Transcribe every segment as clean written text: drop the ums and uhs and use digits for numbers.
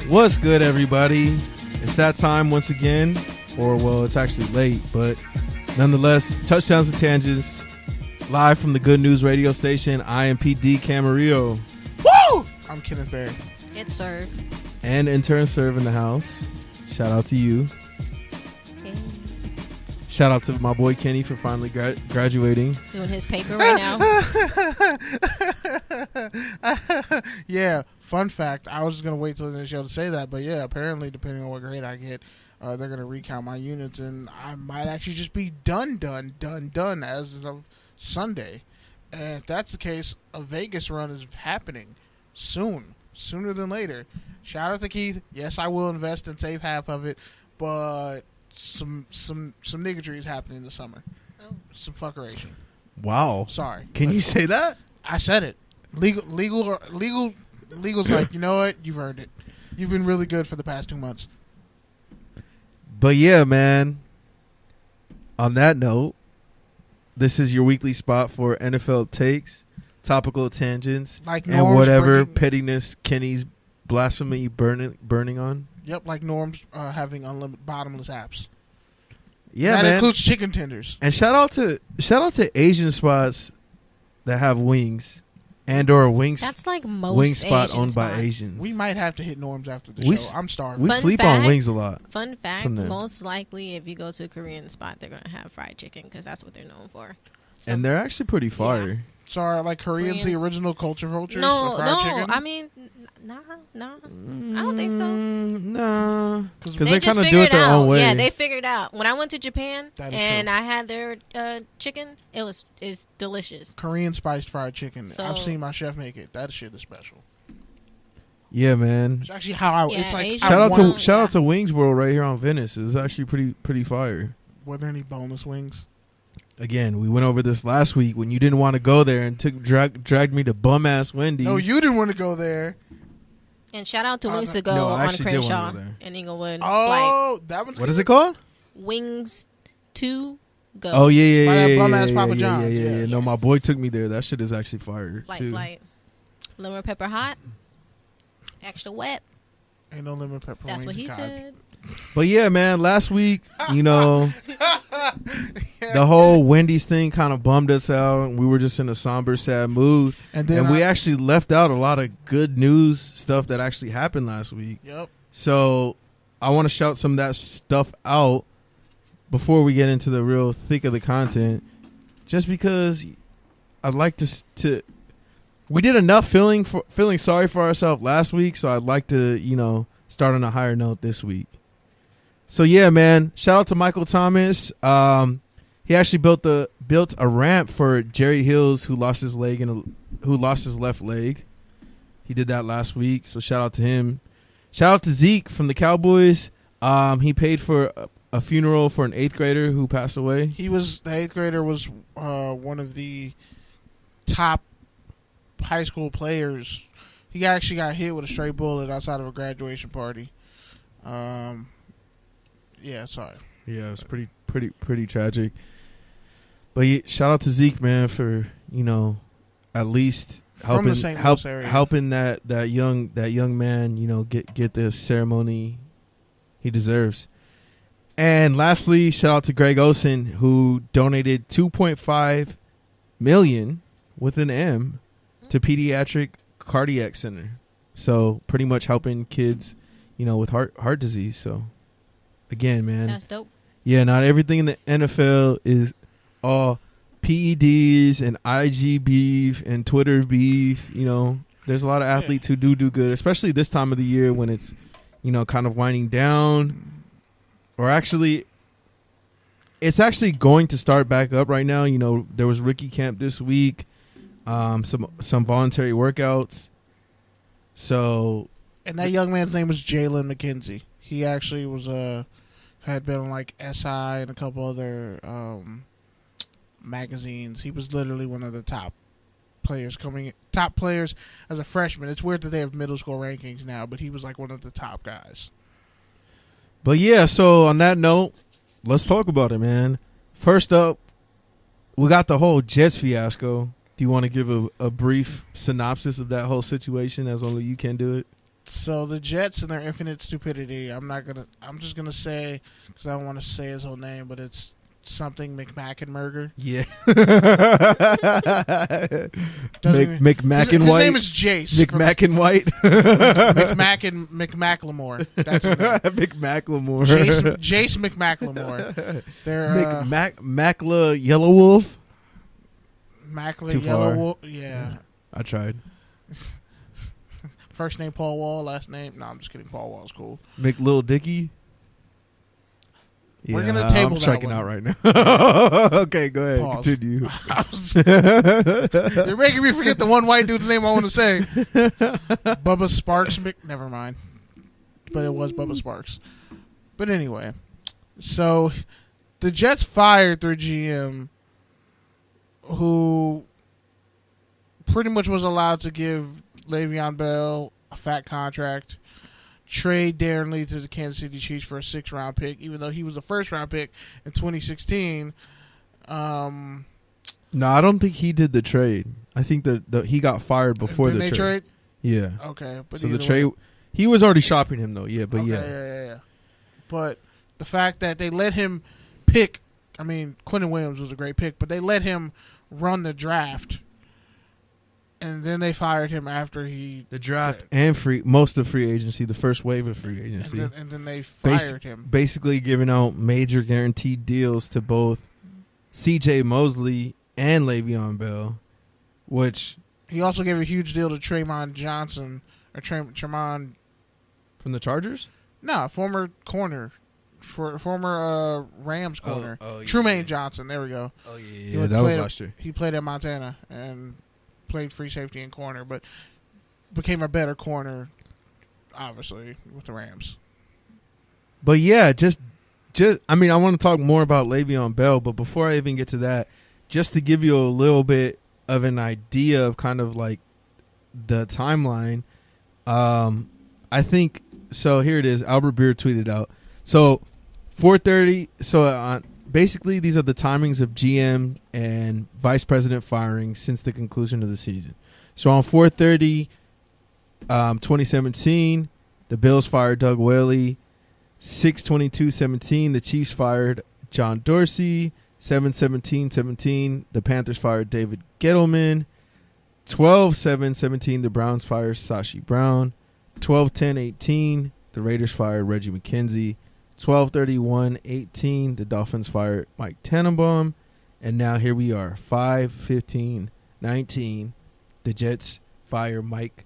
What's good, everybody? It's that time once again, or well, it's actually late, but nonetheless, Touchdowns and Tangents, live from the Good News radio station. I am PD Camarillo. Woo! I'm Kenneth Berry. It's Serve. And intern Serve in the house. Shout out to you. Hey. Shout out to my boy Kenny for finally graduating. Doing his paper right now. Yeah, fun fact. I was just going to wait till the show to say that, but yeah, apparently, depending on what grade I get, they're going to recount my units, and I might actually just be done as of Sunday. And if that's the case, a Vegas run is happening sooner than later. Shout out to Keith. Yes, I will invest and save half of it, but some niggatry is happening this summer. Oh. Some fuckeration. Wow. Sorry. Can you say that? I said it. Legal's like, you know what? You've earned it. You've been really good for the past 2 months. But yeah, man. On that note, this is your weekly spot for NFL takes, topical tangents, Like and Norm's whatever bringing- pettiness Kenny's blasphemy burning on. Yep, like Norm's having unlimited bottomless apps. Yeah, that man. includes chicken tenders. And shout out to Asian spots that have wings and or wings. That's like most wing spot Asian owned by spots. Asians. We might have to hit Norm's after the We show. I'm starving. We Fun sleep on fact- wings a lot. Fun fact, from them. most likely if you go to a Korean spot, they're going to have fried chicken because that's what they're known for. So, And they're actually pretty fire. So are like Koreans the Koreans- original culture vultures no, for fried chicken? I mean, nah. I don't think so. Nah. Because They they just kind of do it figured their out. own way. Yeah, they figured out. When I went to Japan That is and true. I had their chicken, it's delicious. Korean spiced fried chicken. So- I've seen my chef make it. That shit is special. Yeah, man. It's actually how I. Yeah, it's like Asian- I Shout out want- to shout out to Wings World right here on Venice. It's actually pretty fire. Were there any boneless wings? Again, we went over this last week when you didn't want to go there and dragged me to bum ass Wendy's. No, you didn't want to go there. And shout out to Oh, Wings no. to Go No, I on actually did wanna Crenshaw go there. and Inglewood. Oh, that one's What good? is it called? Wings to Go. Oh yeah, By that yeah, bum-ass yeah, Papa yeah, John's, yeah. yeah. No, my Yes. boy took me there. That shit is actually fire too. Flight. Lemon pepper hot. Extra wet. Ain't no lemon pepper. That's what wings he in Cog. said. But yeah, man, last week, you know, the whole Wendy's thing kind of bummed us out, and we were just in a somber, sad mood. And then And we actually left out a lot of good news stuff that actually happened last week. Yep. So I want to shout some of that stuff out before we get into the real thick of the content, just because I'd like to we did enough feeling sorry for ourselves last week, so I'd like to, you know, start on a higher note this week. So yeah, man, shout out to Michael Thomas. He actually built a ramp for Jerry Hills, who lost his left leg. He did that last week, so shout out to him. Shout out to Zeke from the Cowboys. He paid for a funeral for an 8th grader who passed away. The 8th grader was one of the top high school players. He actually got hit with a stray bullet outside of a graduation party. Yeah, sorry. Yeah, it was pretty tragic. But yeah, shout out to Zeke, man, for, you know, at least From the St. Louis area. helping that young man, you know, get the ceremony he deserves. And lastly, shout out to Greg Olson, who donated $2.5 million with an M to Pediatric Cardiac Center. So pretty much helping kids, you know, with heart disease. So again, man, That's dope. yeah, not everything in the NFL is all PEDs and IG beef and Twitter beef. You know, there's a lot of athletes who do good, especially this time of the year when it's, you know, kind of winding down. Or actually, it's actually going to start back up right now. You know, there was rookie camp this week, some voluntary workouts. So, And that young man's name was Jalen McKenzie. He actually was had been on like SI and a couple other magazines. He was literally one of the top players as a freshman. It's weird that they have middle school rankings now, but he was like one of the top guys. but yeah, so on that note, let's talk about it, man. First up, we got the whole Jets fiasco. Do you want to give a brief synopsis of that whole situation, as only you can do it? So the Jets and their infinite stupidity. I'm just gonna say, because I don't want to say his whole name, but it's something McMackenmurger. Yeah. His McMackenwhite. name is Jace. McMackenwhite. McMacklemore. That's his name. McMacklemore. Jace McMacklemore. They're Macla Yellow Wolf. Mackler Too Yellow far. Wolf. Yeah. I tried. First name Paul Wall. Last name. No, I'm just kidding. Paul Wall's cool. McLil Dicky. We're gonna table I'm that striking one. out right now. Okay, go ahead. Pause. Continue. You're making me forget the one white dude's name I want to say. Bubba Sparks. Never mind. But it was Bubba Sparks. But anyway, so the Jets fired their GM, who pretty much was allowed to give Le'Veon Bell a fat contract, trade Darren Lee to the Kansas City Chiefs for a 6th-round pick, even though he was a 1st-round pick in 2016. No, I don't think he did the trade. I think that he got fired before the trade. Yeah. Okay, but so the trade, he was already shopping him though. Yeah, but okay, yeah. But the fact that they let him pick, I mean, Quentin Williams was a great pick, but they let him run the draft. And then they fired him after the draft and most of free agency, the first wave of free agency. And then they fired him. Basically giving out major guaranteed deals to both C.J. Mosley and Le'Veon Bell, which... He also gave a huge deal to Tremont Johnson, or Tremont... From the Chargers? No, former corner. Former Rams corner. Trumaine Johnson, there we go. Oh, yeah, that was last year. He played at Montana, and... played free safety and corner, but became a better corner, obviously, with the Rams. But yeah, just I mean, I want to talk more about Le'Veon Bell, but before I even get to that, just to give you a little bit of an idea of kind of like the timeline, I think, so here it is, Albert Beer tweeted out. So 4:30, so basically, these are the timings of GM and vice president firings since the conclusion of the season. So on 4:30, 2017, the Bills fired Doug Whaley. 6/22/17, the Chiefs fired John Dorsey. 7/17/17, the Panthers fired David Gettleman. 12/7/17, the Browns fired Sashi Brown. 12/10/18, the Raiders fired Reggie McKenzie. 12/31/18, the Dolphins fired Mike Tannenbaum. And now here we are, 5/15/19, the Jets fire Mike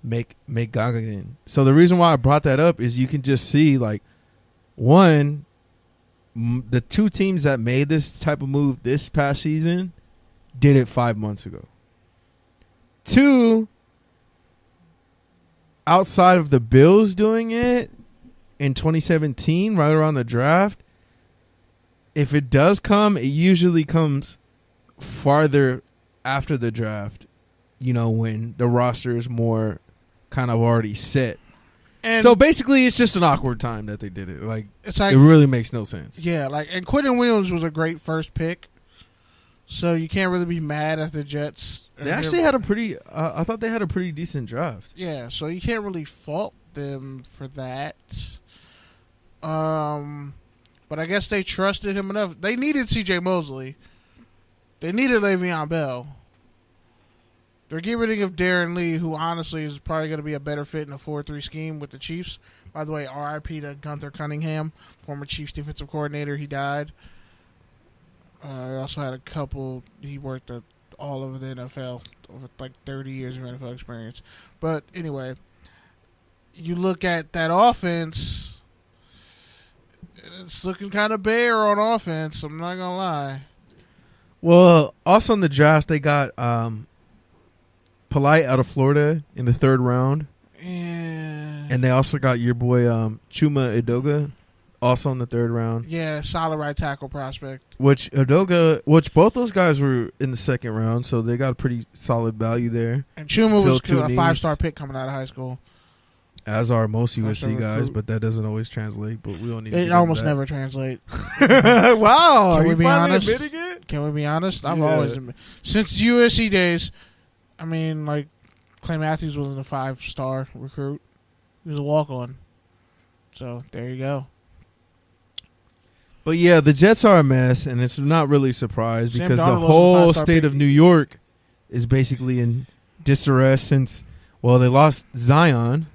McGogan. So the reason why I brought that up is you can just see, like, one, the two teams that made this type of move this past season did it 5 months ago. Two, outside of the Bills doing it, in 2017, right around the draft, if it does come, it usually comes farther after the draft, when the roster is more kind of already set. And so basically, it's just an awkward time that they did it. Like, it really makes no sense. Yeah, and Quentin Williams was a great first pick, so you can't really be mad at the Jets. They actually had I thought they had a pretty decent draft. Yeah, so you can't really fault them for that. But I guess they trusted him enough. They needed C.J. Mosley. They needed Le'Veon Bell. They're getting rid of Darren Lee, who honestly is probably going to be a better fit in a 4-3 scheme with the Chiefs. By the way, R.I.P. to Gunther Cunningham, former Chiefs defensive coordinator. He died. He also had he worked at all over the NFL, over like 30 years of NFL experience. But anyway, you look at that offense, it's looking kind of bare on offense. I'm not gonna lie. Well, also in the draft, they got Polite out of Florida in the 3rd round. Yeah. And they also got your boy Chuma Edoga, also in the 3rd round. Yeah, solid right tackle prospect. Which both those guys were in the 2nd round, so they got a pretty solid value there. And Chuma was a 5-star pick coming out of high school. As are most USC guys, but that doesn't always translate. But we don't need. It almost never translate. Wow, can we be honest? Admitting it? Can we be honest? I've always since USC days. I mean, like Clay Matthews wasn't a 5-star recruit. He was a walk-on. So there you go. But yeah, the Jets are a mess, and it's not really a surprise Sam because the Darnold was a whole five-star state pick. of New York is basically in disarray since, well, they lost Zion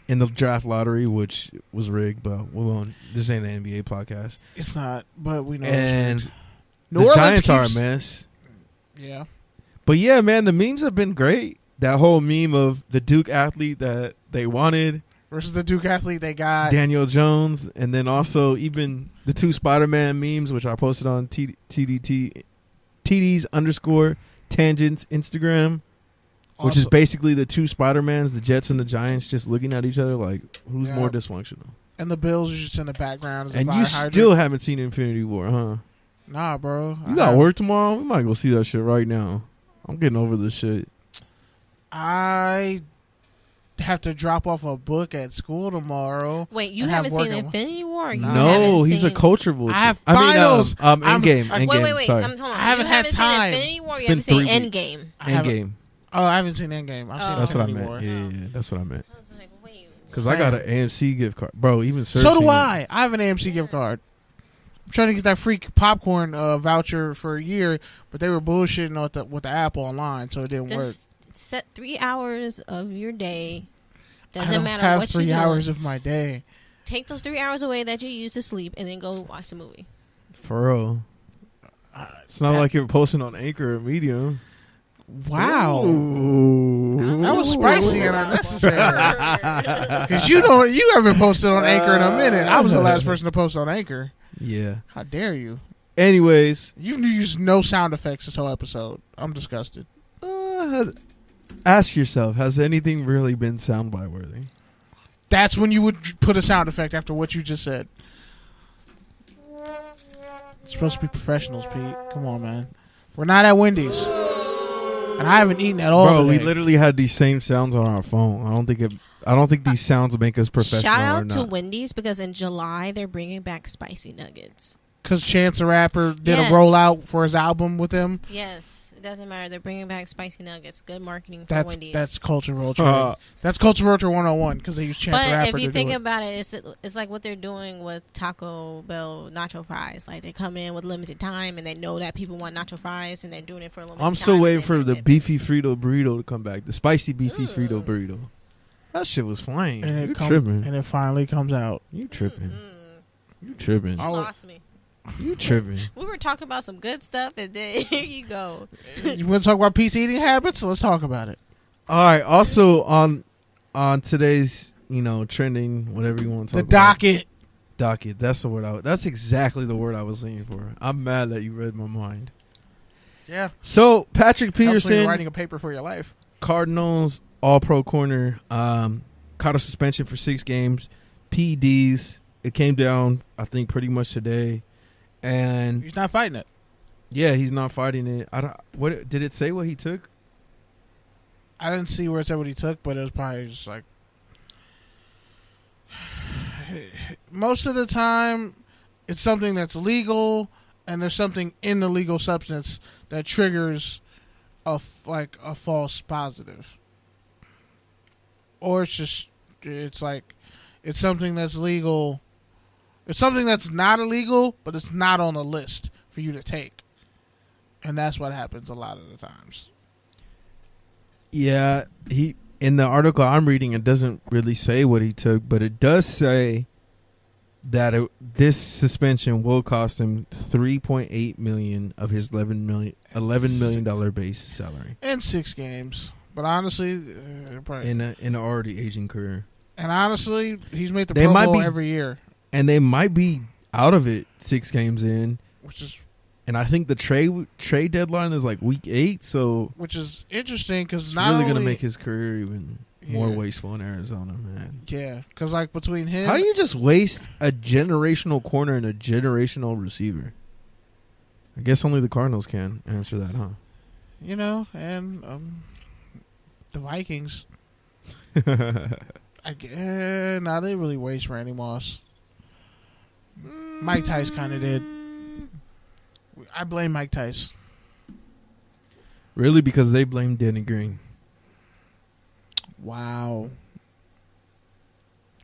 in the draft lottery, which was rigged, but we won't. This ain't an NBA podcast. It's not, but we know. And it's the Giants are a mess. Yeah. But yeah, man, the memes have been great. That whole meme of the Duke athlete that they wanted Versus the Duke athlete they got. Daniel Jones, and then also even the two Spider-Man memes, which I posted on TDs _ tangents Instagram, which is basically the two Spider-Mans, the Jets and the Giants, just looking at each other like, who's more dysfunctional? And the Bills are just in the background. As And a you fire hydrant. still haven't seen Infinity War, huh? Nah, bro. You got work tomorrow? We might go see that shit right now. I'm getting over this shit. I have to drop off a book at school tomorrow. Wait, you and haven't have seen work Infinity War? Or you No, haven't he's a seen... culture vulture. I have finals. Endgame. Wait. Sorry. I'm talking. I haven't you had haven't time. seen Infinity War. It's You been haven't seen 3 weeks. Endgame. Endgame. Oh, I haven't seen Endgame. I've seen That's what I Infinity meant. War. Yeah, that's what I meant. I was like, wait. Because I got an AMC gift card. Bro, even searching. So do I. I have an AMC gift card. I'm trying to get that free popcorn voucher for a year, but they were bullshitting with the app online, so it didn't work. Just set 3 hours of your day. I Doesn't don't matter have what 3 you do. hours of my day. Take those 3 hours away that you use to sleep, and then go watch the movie. For real. It's not like you're posting on Anchor or Medium. Wow. Ooh. That was spicy and unnecessary. Because you haven't posted on Anchor in a minute. I was the last person to post on Anchor. Yeah. How dare you? Anyways. You've used no sound effects this whole episode. I'm disgusted. Ask yourself, has anything really been soundbite worthy? That's when you would put a sound effect after what you just said. It's supposed to be professionals, Pete. Come on, man. We're not at Wendy's. And I haven't eaten at all Bro, today. we literally had these same sounds on our phone. I don't think these sounds make us professional. Shout or out not. to Wendy's because in July they're bringing back spicy nuggets. Because Chance the Rapper did Yes. a rollout for his album with him. Yes, it doesn't matter. They're bringing back spicy nuggets. Good marketing for Wendy's. That's culture vulture. That's culture vulture 101 because they use Chance the But Rapper if you to think do it. about it, it's like what they're doing with Taco Bell nacho fries. Like they come in with limited time, and they know that people want nacho fries, and they're doing it for a limited time. I'm still and waiting then for they're the good. beefy Frito burrito to come back. The spicy beefy Ooh. Frito burrito. That shit was flying. And You it tripping. and it finally comes out. You tripping. Mm-mm. You tripping. You lost me. You tripping. We were talking about some good stuff, and then here you go. You want to talk about pizza eating habits? Let's talk about it. All right. Also on today's, trending, whatever you want to The talk about. docket. That's the word. That's exactly the word I was looking for. I'm mad that you read my mind. Yeah. So Patrick Helps when you're Peterson, writing a paper for your life. Cardinals All-Pro corner, caught a suspension for 6 games. PEDs. It came down, I think, pretty much today, and He's not fighting it. yeah, he's not fighting it. What did it say? What he took? I didn't see where it said what he took, but it was probably just like most of the time it's something that's legal and there's something in the legal substance that triggers a false positive. Or it's something that's legal. It's something that's not illegal, but it's not on the list for you to take. And that's what happens a lot of the times. Yeah, in the article I'm reading, it doesn't really say what he took, but it does say that this suspension will cost him $3.8 million of his $11 million base salary In 6 games. But honestly, probably. in an already aging career. And honestly, he's made the They Pro might Bowl be- every year. And they might be out of it 6 games in. Which is And I think the trade deadline is like week 8, so interesting because it's not really only going to make his career even more Yeah. wasteful in Arizona, man. yeah, because like between him, How do you just waste a generational corner and a generational receiver? I guess only the Cardinals can answer that, huh? and the Vikings. They didn't really waste Randy Moss. Mike Tice kind of did. I blame Mike Tice. Really, because they blame Danny Green. Wow.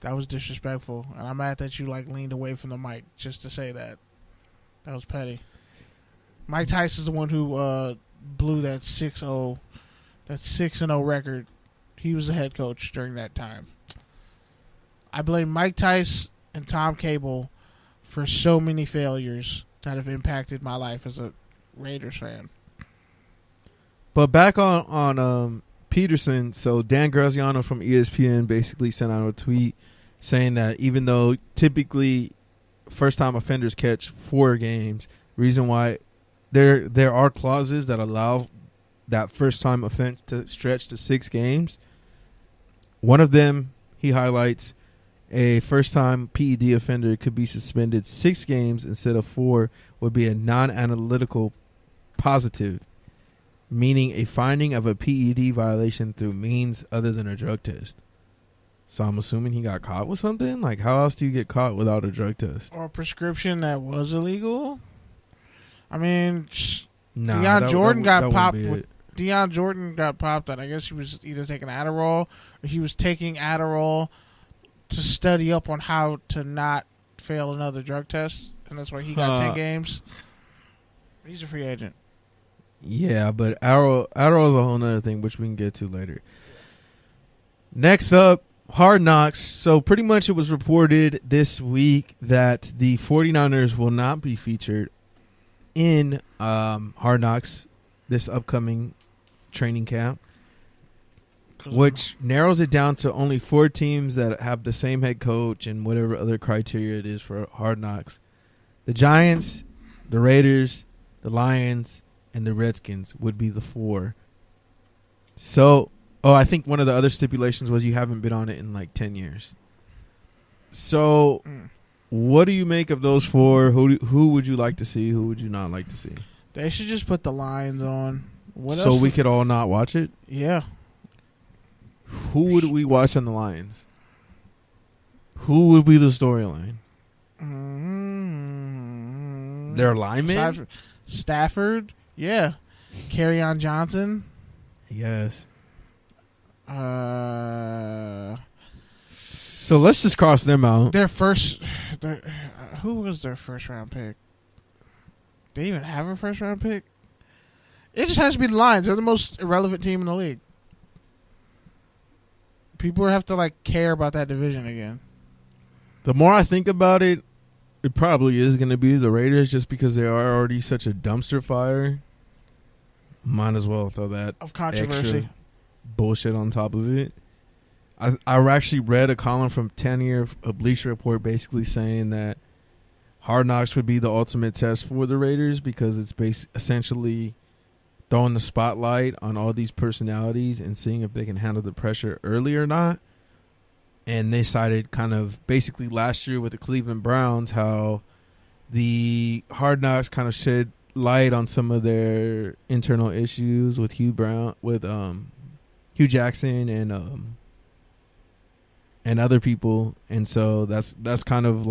That was disrespectful, and I'm mad that you leaned away from the mic just to say that. That was petty. Mike Tyson's the one who blew that 6-0 record. He was the head coach during that time. I blame Mike Tyson and Tom Cable for so many failures that have impacted my life as a Raiders fan. But back on Peterson, so Dan Graziano from ESPN basically sent out a tweet saying that even though typically first-time offenders catch 4 games, reason why there are clauses that allow that first-time offense to stretch to 6 games. One of them, he highlights, a first-time PED offender could be suspended 6 games instead of 4 would be a non-analytical positive, meaning a finding of a PED violation through means other than a drug test. So I'm assuming he got caught with something? Like, how else do you get caught without a drug test? Or a prescription that was illegal? I mean, Nah, Deion Jordan got popped. It. Deion Jordan got popped and I guess he was either taking Adderall or he was taking Adderall to study up on how to not fail another drug test. And that's why he got 10 games. He's a free agent. Yeah, but Adderall is a whole nother thing, which we can get to later. Next up, Hard Knocks. So pretty much it was reported this week that the 49ers will not be featured in Hard Knocks this upcoming training camp, which narrows it down to only 4 teams that have the same head coach and whatever other criteria it is for Hard Knocks. The Giants, the Raiders, the Lions, and the Redskins would be the 4. So, I think one of the other stipulations was you haven't been on it in 10 years. So, what do you make of those 4? Who would you like to see? Who would you not like to see? They should just put the Lions on. What so else we could all not watch it? Yeah. Who would we watch on the Lions? Who would be the storyline? Their linemen? Stafford? Yeah. Kerryon Johnson? Yes. So let's just cross them out. Who was their first round pick? They even have a first round pick? It just has to be the Lions. They're the most irrelevant team in the league. People have to care about that division again. The more I think about it, it probably is going to be the Raiders just because they are already such a dumpster fire. Might as well throw that of controversy extra bullshit on top of it. I actually read a column from 10-year Bleacher Report basically saying that Hard Knocks would be the ultimate test for the Raiders because it's essentially throwing the spotlight on all these personalities and seeing if they can handle the pressure early or not. And they cited kind of basically last year with the Cleveland Browns how the Hard Knocks kind of shed light on some of their internal issues with Hugh Jackson and other people. And so that's kind of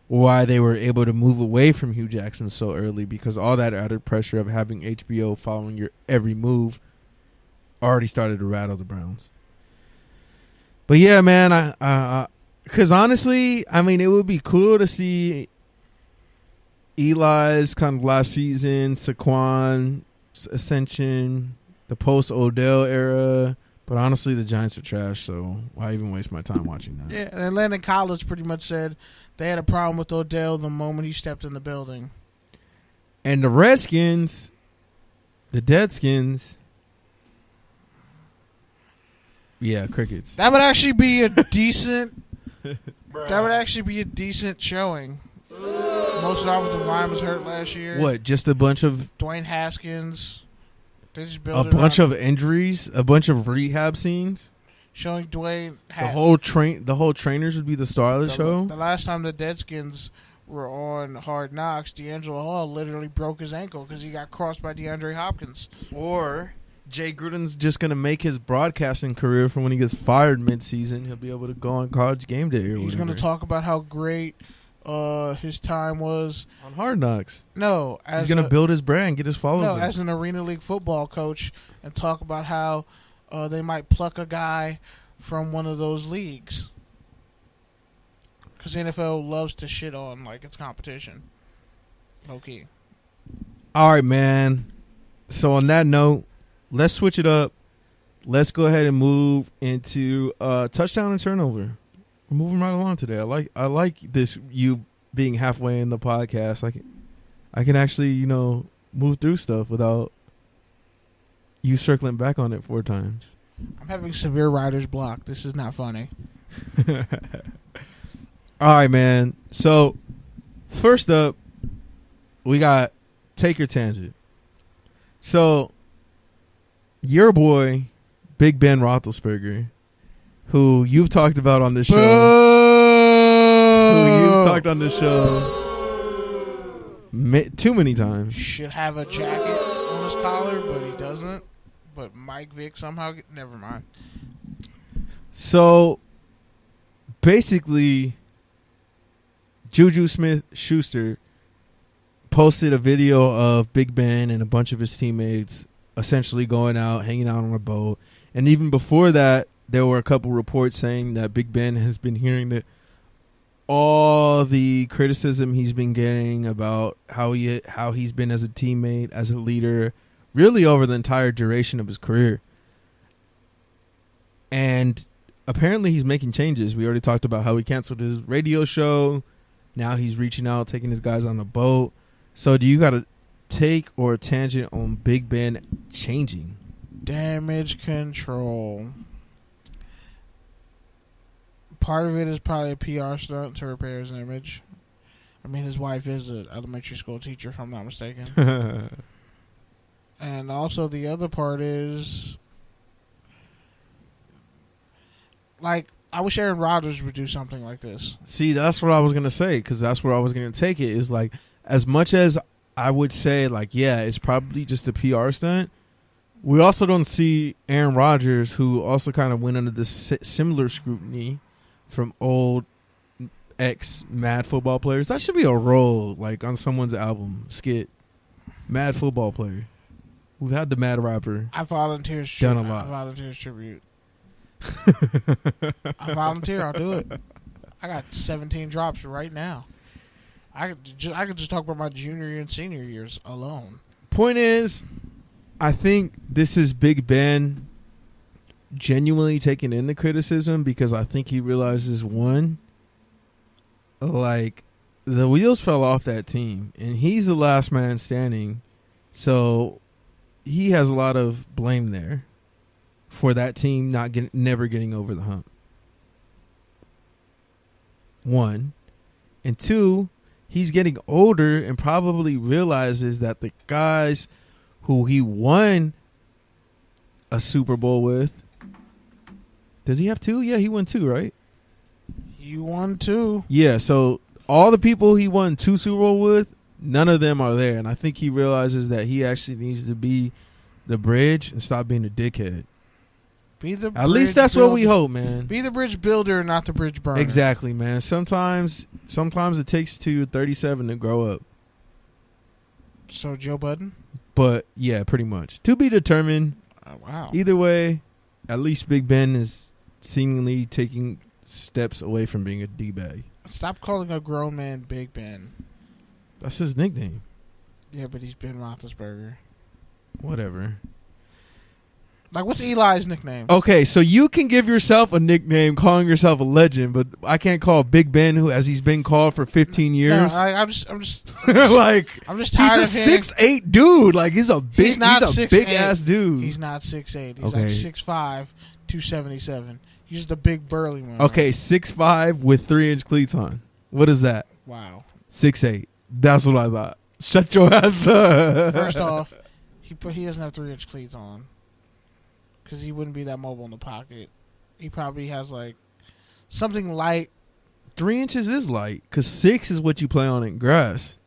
why they were able to move away from Hugh Jackson so early, because all that added pressure of having HBO following your every move already started to rattle the Browns. But yeah, man, because honestly, I mean, it would be cool to see Eli's kind of last season, Saquon ascension, the post Odell era. But honestly, the Giants are trash, so why even waste my time watching that? Yeah, and Landon Collins pretty much said they had a problem with Odell the moment he stepped in the building. And the Redskins, the Deadskins, yeah, crickets. That would actually be a decent. That would actually be a decent showing. Most of the offensive line was hurt last year. What? Just a bunch of Dwayne Haskins. They just built a bunch of injuries, a bunch of rehab scenes. Showing Dwayne. The whole trainers would be the star of the show. The last time the Deadskins were on Hard Knocks, D'Angelo Hall literally broke his ankle because he got crossed by DeAndre Hopkins. Or Jay Gruden's just going to make his broadcasting career from when he gets fired mid-season. He'll be able to go on College Game Day. He's going to talk about how great his time was on Hard Knocks. No, he's going to build his brand, get his followers. No, as an Arena League football coach, and talk about how they might pluck a guy from one of those leagues. Because the NFL loves to shit on like its competition. Low key. All right, man. So on that note, let's switch it up. Let's go ahead and move into touchdown and turnover. We're moving right along today. I like this. You being halfway in the podcast, I can actually move through stuff without you circling back on it 4 times. I'm having severe writer's block. This is not funny. All right, man. So first up, we got Take Your Tangent. So your boy, Big Ben Roethlisberger, who you've talked about on this show. Too many times. Should have a jacket on his collar, but he doesn't. But Mike Vick somehow never mind. So basically, Juju Smith-Schuster posted a video of Big Ben and a bunch of his teammates essentially going out, hanging out on a boat. And even before that, there were a couple reports saying that Big Ben has been hearing that all the criticism he's been getting about how he's been as a teammate, as a leader, really over the entire duration of his career. And apparently he's making changes. We already talked about how he canceled his radio show. Now he's reaching out, taking his guys on a boat. So do you got a take or a tangent on Big Ben changing? Damage control. Part of it is probably a PR stunt to repair his image. I mean, his wife is an elementary school teacher, if I'm not mistaken. And also the other part is, like, I wish Aaron Rodgers would do something like this. See, that's what I was going to say, because that's where I was going to take it, is like, as much as I would say, like, yeah, it's probably just a PR stunt, we also don't see Aaron Rodgers, who also kind of went under this similar scrutiny from old ex-Mad Football players. That should be a role, like, on someone's album, skit. Mad Football Player. We've had the Mad Rapper. I volunteer. Done a lot. I volunteer tribute. I volunteer. I'll do it. I got 17 drops right now. I could just talk about my junior and senior years alone. Point is, I think this is Big Ben genuinely taking in the criticism, because I think he realizes, one, like, the wheels fell off that team, and he's the last man standing, so he has a lot of blame there for that team never getting over the hump. One. And two, he's getting older and probably realizes that the guys who he won a Super Bowl with, does he have 2? Yeah, he won 2, right? He won 2. Yeah, so all the people he won 2 Super Bowl with, none of them are there. And I think he realizes that he actually needs to be the bridge and stop being a dickhead. At least that's what we hope, man. Be the bridge builder, not the bridge burner. Exactly, man. Sometimes it takes to 37 to grow up. So Joe Budden? But, yeah, pretty much. To be determined. Wow. Either way, at least Big Ben is seemingly taking steps away from being a D-bag. Stop calling a grown man Big Ben. That's his nickname. Yeah, but he's Ben Roethlisberger. Whatever. Like, what's Eli's nickname? Okay, so you can give yourself a nickname calling yourself a legend, but I can't call Big Ben, who as he's been called for 15 years. No, I'm just like, I'm just tired he's of a 6'8" dude. Like, he's a big ass dude. He's not 6'8". He's okay. like 6'5", 277. He's the big burly one. Okay, 6'5" with 3-inch cleats on. What is that? Wow. 6'8". That's what I thought. Shut your ass up. First off, he doesn't have 3-inch cleats on, because he wouldn't be that mobile in the pocket. He probably has, like, something light. 3 inches is light, because 6 is what you play on in grass.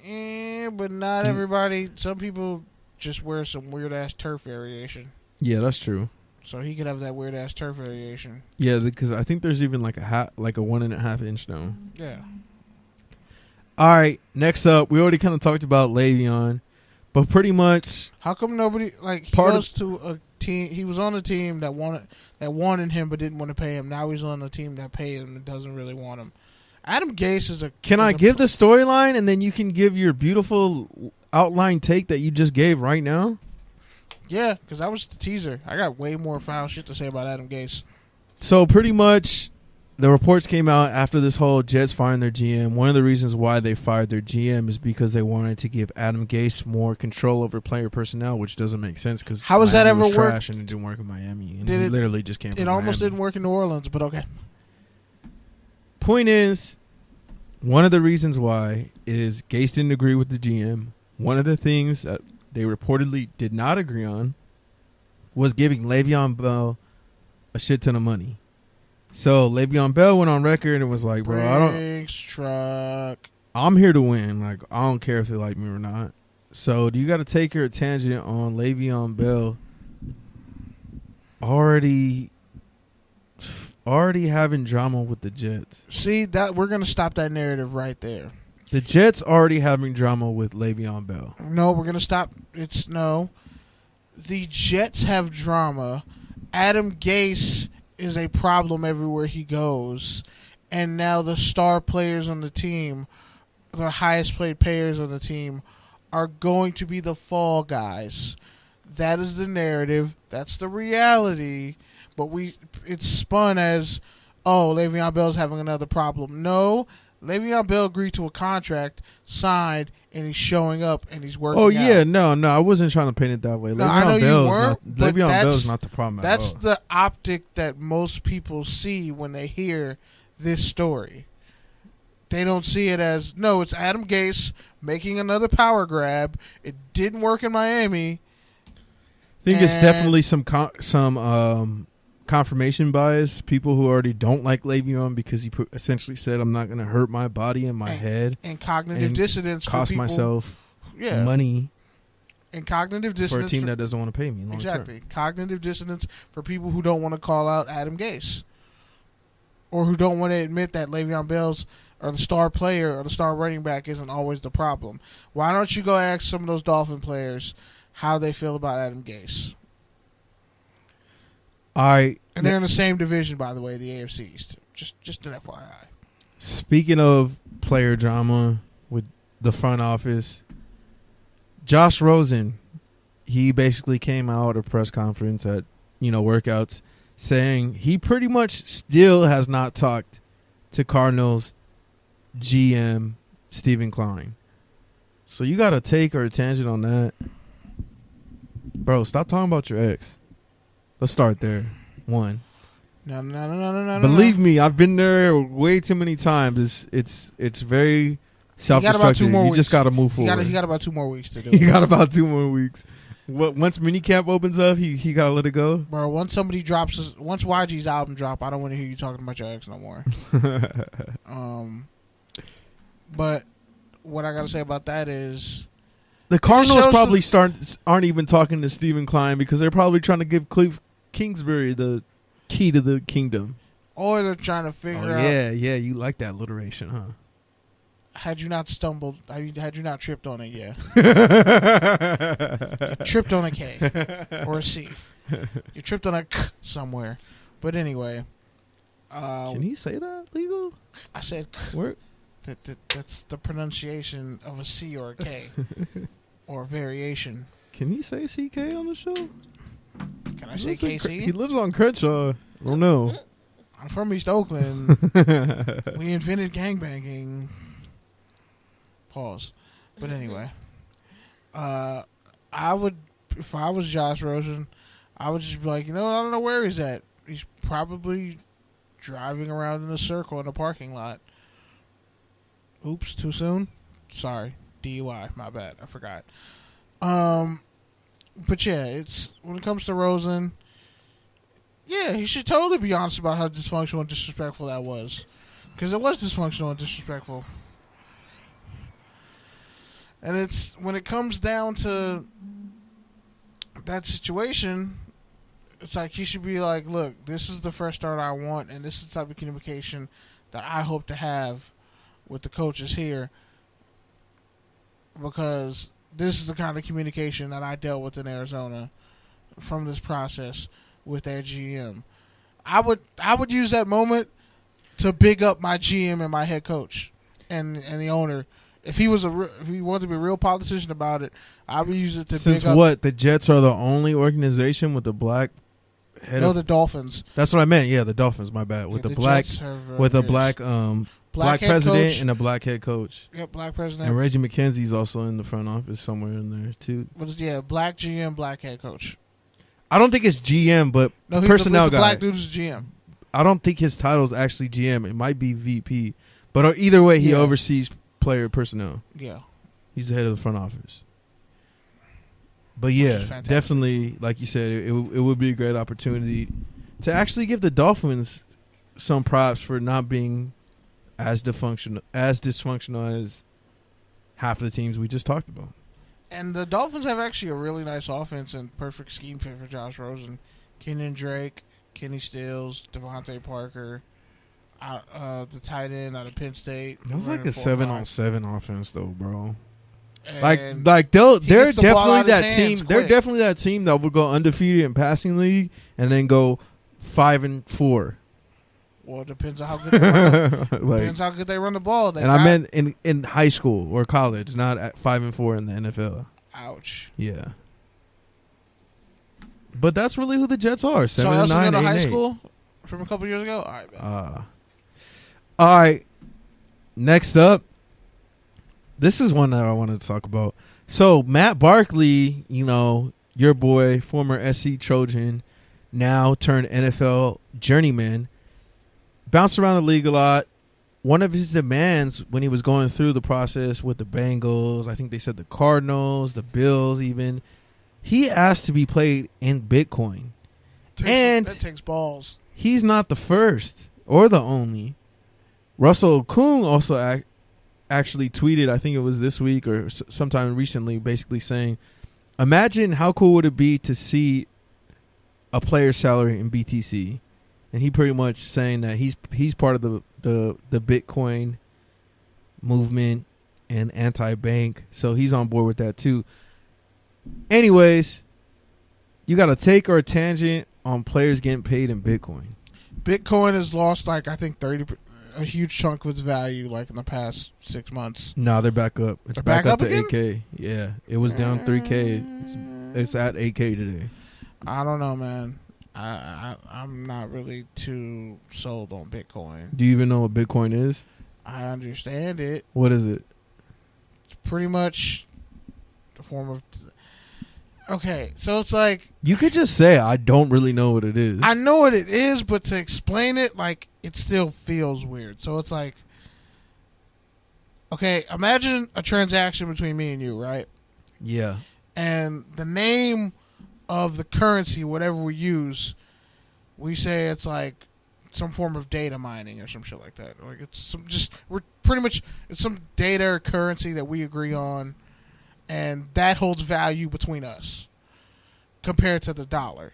But not everybody. Some people just wear some weird-ass turf variation. Yeah, that's true. So he could have that weird-ass turf variation. Yeah, because I think there's even like a 1.5 inch now. Yeah. All right, next up, we already kind of talked about Le'Veon, but pretty much, how come nobody, like, he goes to a team? He was on a team that wanted him but didn't want to pay him. Now he's on a team that paid him and doesn't really want him. Adam Gase is a. Can I give the storyline and then you can give your beautiful outline take that you just gave right now? Yeah, because that was the teaser. I got way more foul shit to say about Adam Gase. So pretty much, the reports came out after this whole Jets firing their GM. One of the reasons why they fired their GM is because they wanted to give Adam Gase more control over player personnel, which doesn't make sense because how has that ever worked? Trash and it didn't work in Miami. And it literally just came. It almost didn't work in New Orleans, but okay. Point is, one of the reasons why is Gase didn't agree with the GM. One of the things that they reportedly did not agree on was giving Le'Veon Bell a shit ton of money. So Le'Veon Bell went on record and was like, "Bro, I'm here to win. Like, I don't care if they like me or not." So do you got to take your tangent on Le'Veon Bell already having drama with the Jets? See, that we're gonna stop that narrative right there. The Jets already having drama with Le'Veon Bell. No, we're gonna stop. The Jets have drama. Adam Gase is a problem everywhere he goes, and now the star players on the team, the highest paid players on the team, are going to be the fall guys. That is the narrative. That's the reality. But it's spun as, oh, Le'Veon Bell's having another problem. No, Le'Veon Bell agreed to a contract, signed, and he's showing up and he's working. Oh yeah, out. No, I wasn't trying to paint it that way. No, I know you weren't. Le'Veon Bell's not the problem. That's the optic that most people see when they hear this story. They don't see it as, no, it's Adam Gase making another power grab. It didn't work in Miami. I think it's definitely some confirmation bias. People who already don't like Le'Veon because he essentially said, "I'm not going to hurt my body and my head," and cognitive dissonance, cost for people, myself money, and cognitive dissonance for a team that doesn't want to pay me. Exactly, cognitive dissonance for people who don't want to call out Adam Gase, or who don't want to admit that Le'Veon Bell's or the star player or the star running back isn't always the problem. Why don't you go ask some of those Dolphin players how they feel about Adam Gase? And they're in the same division, by the way, the AFC East. Just an FYI. Speaking of player drama with the front office, Josh Rosen, he basically came out at a press conference at workouts saying he pretty much still has not talked to Cardinals GM Stephen Klein. So you got to take our attention on that. Bro, stop talking about your ex. Let's start there. One. No. Believe me, I've been there way too many times. It's very self-destructive. You just got to move forward. He got about 2 more weeks to do it. He got about 2 more weeks. Once minicamp opens up, he got to let it go. Bro, once YG's album drop, I don't want to hear you talking about your ex no more. But what I got to say about that is, the Cardinals probably aren't even talking to Stephen Klein because they're probably trying to give Cliff Kingsbury the key to the kingdom. Or they're trying to figure out. Yeah, you like that alliteration, huh? Had you not stumbled, had you not tripped on it, yeah. You tripped on a K or a C. You tripped on a K somewhere. But anyway. Can you say that legal? I said K. Where? That's the pronunciation of a C or a K. Or a variation. Can he say CK on the show? Can I say KC? He lives on Crenshaw. I don't know. I'm from East Oakland. We invented gangbanging. Pause. But anyway. I would, if I was Josh Rosen, I would just be like, I don't know where he's at. He's probably driving around in a circle in a parking lot. Oops, too soon? Sorry. DUI. My bad. I forgot. But yeah, it's when it comes to Rosen, yeah, he should totally be honest about how dysfunctional and disrespectful that was. Because it was dysfunctional and disrespectful. And it's when it comes down to that situation, it's like he should be like, look, this is the fresh start I want, and this is the type of communication that I hope to have with the coaches here, because this is the kind of communication that I dealt with in Arizona from this process with that GM. I would use that moment to big up my GM and my head coach and the owner. If he wanted to be a real politician about it, I would use it to Since big up. what? The Jets are the only organization with a black head. No, the Dolphins. That's what I meant. Yeah, the Dolphins. My bad. With Yeah, the the black, Jets have, with a yes. black head president coach. and a black head coach. Yep, black president. And Reggie McKenzie's also in the front office somewhere in there too. Yeah, black GM, black head coach. I don't think it's GM, but No, he's personnel the guy. black dude is GM. I don't think his title is actually GM. It might be VP, but either way, he Yeah. oversees player personnel. Yeah. He's the head of the front office. But is yeah, fantastic. definitely, like you said, it would be a great opportunity to actually give the Dolphins some props for not being as dysfunctional as half of the teams we just talked about. And the Dolphins have actually a really nice offense and perfect scheme fit for Josh Rosen. Kenyon Drake, Kenny Stills, Devontae Parker, the tight end out of Penn State. That's like a 7-on-7 offense, though, bro. And Like he they're gets the ball definitely out of his that team. hands They're quick. definitely that team that will go undefeated in passing league and then go 5-4. Well, it depends on how good they run Like, depends how good they run the ball. They and I got- meant in high school or college, not at 5-4 in the NFL. ouch. Yeah. But that's really who the Jets are. So 7 I also 9 go to 8 high 8. school from a couple years ago. All right, man. All right. Next up, this is one that I wanted to talk about. So Matt Barkley, your boy, former SC Trojan, now turned NFL journeyman, bounced around the league a lot. One of his demands when he was going through the process with the Bengals, I think they said the Cardinals, the Bills even, he asked to be played in Bitcoin. That takes balls. He's not the first or the only. Russell Okung also actually tweeted, I think it was this week or sometime recently, basically saying, imagine how cool would it be to see a player's salary in BTC. And he pretty much saying that he's part of the Bitcoin movement and anti-bank. So he's on board with that too. Anyways, you got a take or a tangent on players getting paid in Bitcoin. Bitcoin has lost a huge chunk of its value in the past 6 months. No, they're back up. It's They're back up to again? 8K. Yeah, it was down 3K. It's at 8K today. I don't know, man. I'm not really too sold on Bitcoin. Do you even know what Bitcoin is? I understand it. What is it? It's pretty much the form of... Okay, so it's like... You could just say, I don't really know what it is. I know what it is, but to explain it, it still feels weird. So it's like... Okay, imagine a transaction between me and you, right? Yeah. And the name of the currency, whatever we use, we say it's like some form of data mining or some shit like that. It's some data or currency that we agree on, and that holds value between us compared to the dollar.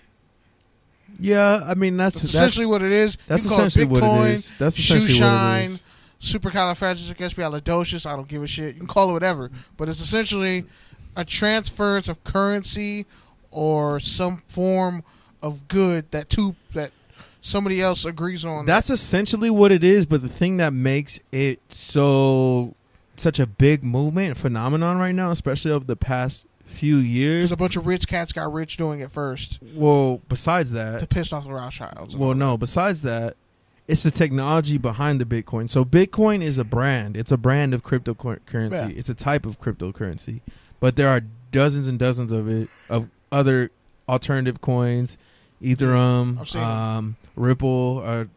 Yeah, I mean that's essentially what it is. That's you can call essentially it Bitcoin, what it is. That's essentially shoeshine, what it is. supercalifragilisticexpialidocious. I don't give a shit. You can call it whatever, but it's essentially a transference of currency or some form of good that somebody else agrees on. That's essentially what it is, but the thing that makes it such a big movement, phenomenon right now, especially over the past few years. Because a bunch of rich cats got rich doing it first. Well, besides that, to piss off the Rothschilds. Well, no, besides that, it's the technology behind the Bitcoin. So Bitcoin is a brand. It's a brand of cryptocurrency. Yeah. It's a type of cryptocurrency. But there are dozens and dozens of other alternative coins. Ethereum, Ripple are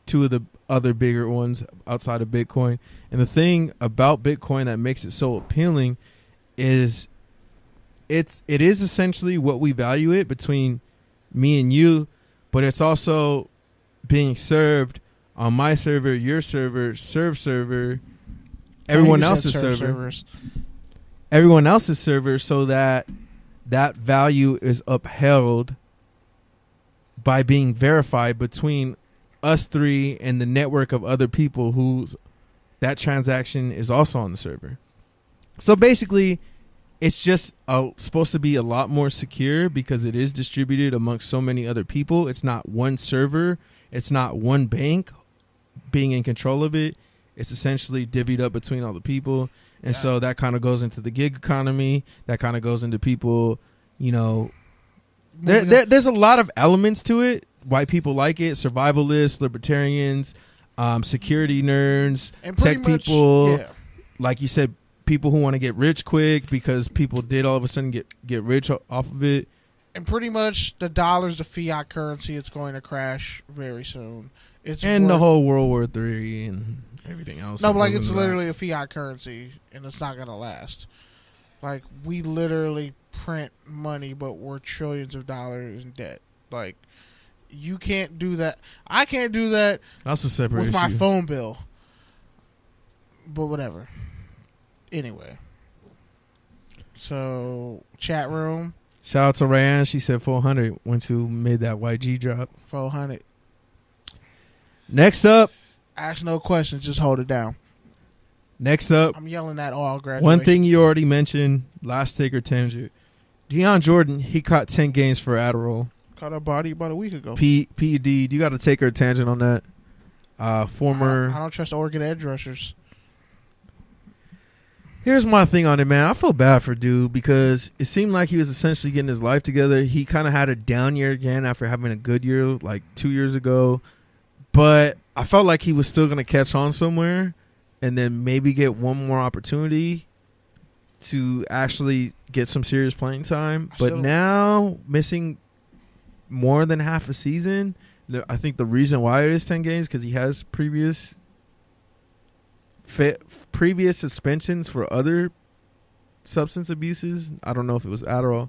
two of the other bigger ones outside of Bitcoin. And the thing about Bitcoin that makes it so appealing is it is essentially what we value it between me and you, but it's also being served on my server, your server, server, everyone else's server. Everyone else's server, so that value is upheld by being verified between us three and the network of other people whose that transaction is also on the server. So basically, it's just supposed to be a lot more secure because it is distributed amongst so many other people. It's not one server. It's not one bank being in control of it, it's essentially divvied up between all the people. And so that kind of goes into the gig economy. That kind of goes into people, you know, there's a lot of elements to it. White people like it, survivalists, libertarians, security nerds, tech people, like you said, people who want to get rich quick because people did all of a sudden get rich off of it. And pretty much the dollar's the fiat currency. It's going to crash very soon. The whole World War III and everything else. No, but like it's literally a fiat currency, and it's not going to last. Like, we literally print money, but we're trillions of dollars in debt. Like, you can't do that. I can't do that. That's a separate with issue. my phone bill. But whatever. Anyway. So, chat room. Shout out to Ryan. She said 400 once who made that YG drop. 400. Next up. Ask no questions. Just hold it down. Next up. I'm yelling at all graduation. One thing you already mentioned. Last taker tangent. Deion Jordan, he caught 10 games for Adderall. Caught our body about a week ago. PED. You got to take her tangent on that. Former. I don't trust Oregon edge rushers. Here's my thing on it, man. I feel bad for dude because it seemed like he was essentially getting his life together. He kind of had a down year again after having a good year like 2 years ago. But I felt like he was still going to catch on somewhere and then maybe get one more opportunity to actually get some serious playing time. But now, missing more than half a season, I think the reason why it is 10 games because he has previous suspensions for other substance abuses. I don't know if it was Adderall.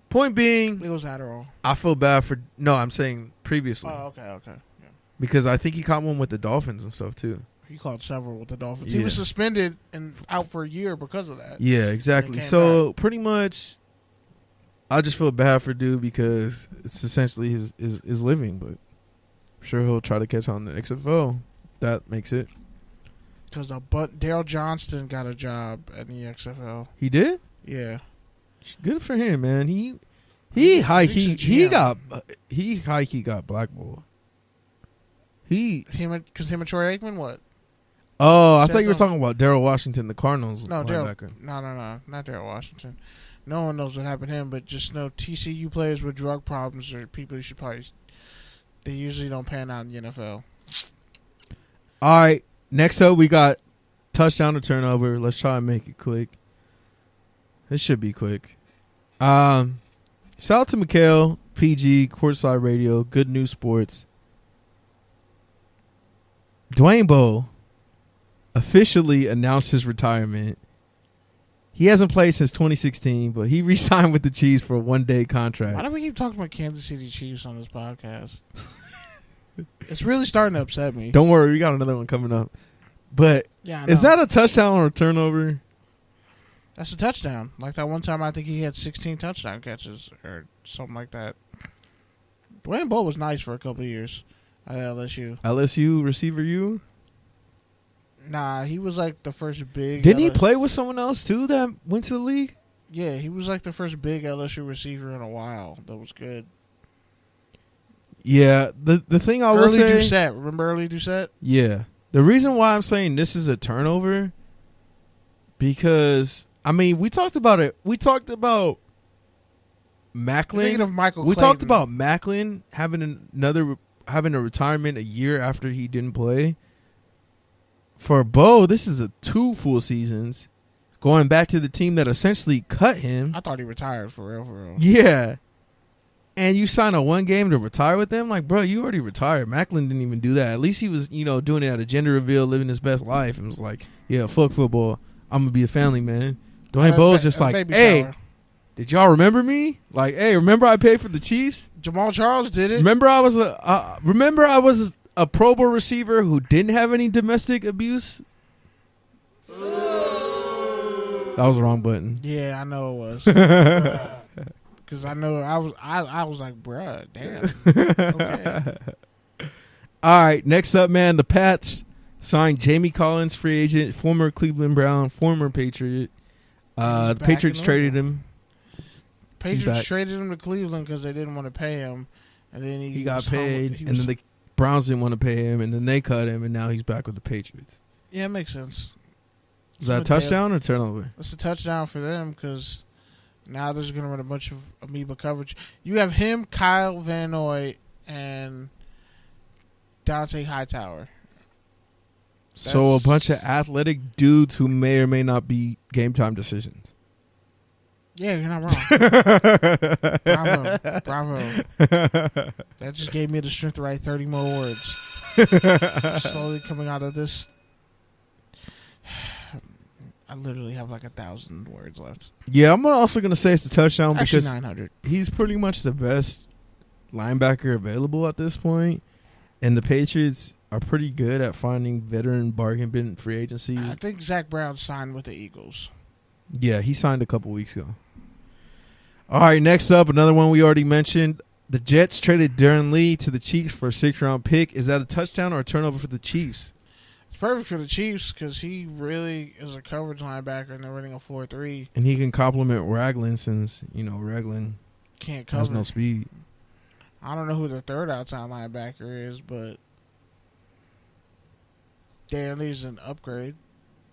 Point being, it was Adderall. I feel bad for. No, I'm saying previously. Oh, okay. Yeah. Because I think he caught one with the Dolphins and stuff too. He caught several with the Dolphins. Yeah. He was suspended and out for a year because of that. Yeah, exactly. So pretty much, I just feel bad for dude because it's essentially his living. But I'm sure he'll try to catch on the XFL. That makes it. Because Daryl Johnston got a job at the XFL. He did? Yeah. Good for him, man. He got blackballed. Because him and Troy Aikman, what? Oh, I thought you were talking about Daryl Washington, the Cardinals. No, not Daryl Washington. No one knows what happened to him, but just know TCU players with drug problems are people you should probably. They usually don't pan out in the NFL. All right. Next up, we got touchdown to turnover. Let's try and make it quick. This should be quick. Shout out to Mikhail, PG, Courtside Radio, Good News Sports. Dwayne Bowe officially announced his retirement. He hasn't played since 2016, but he re-signed with the Chiefs for a one-day contract. Why do we keep talking about Kansas City Chiefs on this podcast? It's really starting to upset me. Don't worry, we got another one coming up. But is that a touchdown or a turnover? That's a touchdown. Like that one time I think he had 16 touchdown catches or something like that. Dwayne Bowe was nice for a couple of years at LSU. LSU receiver you? Nah, he was like the first big... Didn't he play with someone else too that went to the league? Yeah, he was like the first big LSU receiver in a while that was good. Yeah, the thing I will say... Early Doucette. Remember Early Doucette? Yeah. The reason why I'm saying this is a turnover, because, I mean, we talked about it. We talked about Macklin. Thinking of Michael We Clayton. talked about Macklin having a retirement a year after he didn't play. For Bowe, this is 2 full seasons. Going back to the team that essentially cut him. I thought he retired for real. Yeah. And you sign a 1 game to retire with them? Like, bro, you already retired. Macklin didn't even do that. At least he was, doing it at a gender reveal, living his best life. And was like, yeah, fuck football. I'm going to be a family man. Dwayne Bowe's just like, hey, did y'all remember me? Like, hey, remember I paid for the Chiefs? Jamal Charles did it. Remember I was a Pro Bowl receiver who didn't have any domestic abuse? That was the wrong button. Yeah, I know it was. Because I know I was like, bruh, damn. Okay. All right, next up, man, the Pats signed Jamie Collins, free agent, former Cleveland Brown, former Patriot. The Patriots traded him. Patriots traded him to Cleveland because they didn't want to pay him, and then he got paid, and then Browns didn't want to pay him, and then they cut him, and now he's back with the Patriots. Yeah, it makes sense. Is that a touchdown or turnover? It's a touchdown for them because now they're just going to run a bunch of amoeba coverage. You have him, Kyle Van Noy, and Dante Hightower. So a bunch of athletic dudes who may or may not be game time decisions. Yeah, you're not wrong. Bravo. That just gave me the strength to write 30 more words. Slowly coming out of this. I literally have like 1,000 words left. Yeah, I'm also going to say it's a touchdown because 900. He's pretty much the best linebacker available at this point. And the Patriots are pretty good at finding veteran bargain bin free agencies. I think Zach Brown signed with the Eagles. Yeah, he signed a couple weeks ago. All right, next up, another one we already mentioned. The Jets traded Darren Lee to the Chiefs for a 6th-round pick. Is that a touchdown or a turnover for the Chiefs? It's perfect for the Chiefs because he really is a coverage linebacker and they're running a 4-3. And he can complement Ragland since, Ragland can't cover. has no speed. I don't know who the third outside linebacker is, but Darren Lee's an upgrade.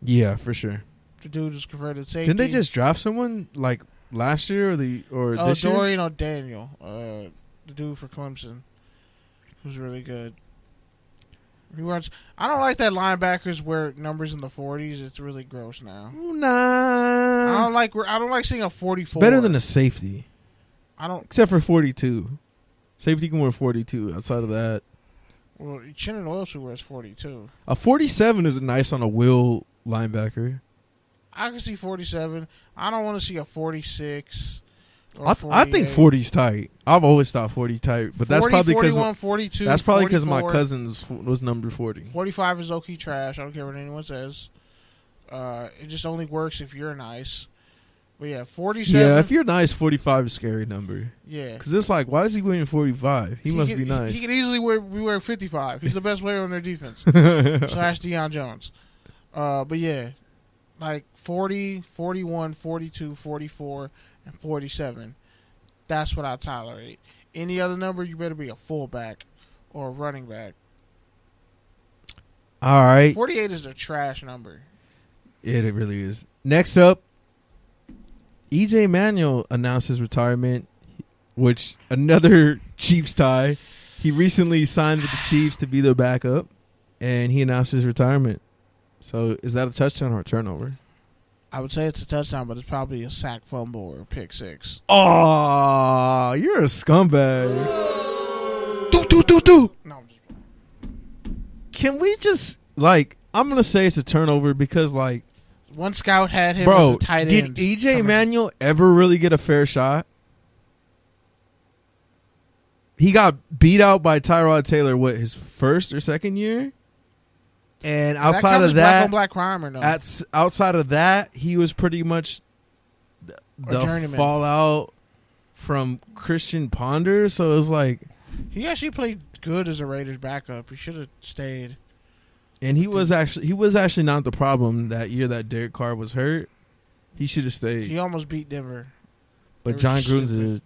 Yeah, for sure. The dude is converted safety. Didn't they just draft someone like last year or this year? Dorian O'Daniel, the dude for Clemson, who's really good. I don't like that linebackers wear numbers in the 40s. It's really gross now. Nah, I don't like seeing a 44. Better than a safety. Except for 42. Safety can wear 42. Outside of that, well, Chinnon Wilson wears 42. A 47 is nice on a will linebacker. I can see 47. I don't want to see a 46. I think 40's tight. I've always thought 40's tight, but 40, that's probably because 41, 42. That's probably because my 44. cousin was number 40. 45 is low-key trash. I don't care what anyone says. It just only works if you're nice. But yeah, 47. Yeah, if you're nice, 45 is a scary number. Yeah, because it's like, why is he wearing 45? He must be nice. He could easily wear 55. He's the best player on their defense. / Deion Jones. But yeah, like 40, 41, 42, 44, and 47. That's what I tolerate. Any other number, you better be a fullback or a running back. All right. 48 is a trash number. It really is. Next up, E.J. Manuel announced his retirement, which another Chiefs tie. He recently signed with the Chiefs to be their backup, and he announced his retirement. So is that a touchdown or a turnover? I would say it's a touchdown, but it's probably a sack, fumble, or a pick six. Oh, you're a scumbag. Do. No, I'm just... Can we just, I'm going to say it's a turnover because, one scout had him as a tight end. Did E.J. Manuel ever really get a fair shot? He got beat out by Tyrod Taylor, his first or second year? And outside of that, black crime or no? Outside of that, he was pretty much the fallout from Christian Ponder. So it was like he actually played good as a Raiders backup. He should have stayed. And he was actually not the problem that year that Derek Carr was hurt. He should have stayed. He almost beat Denver. But John Gruden's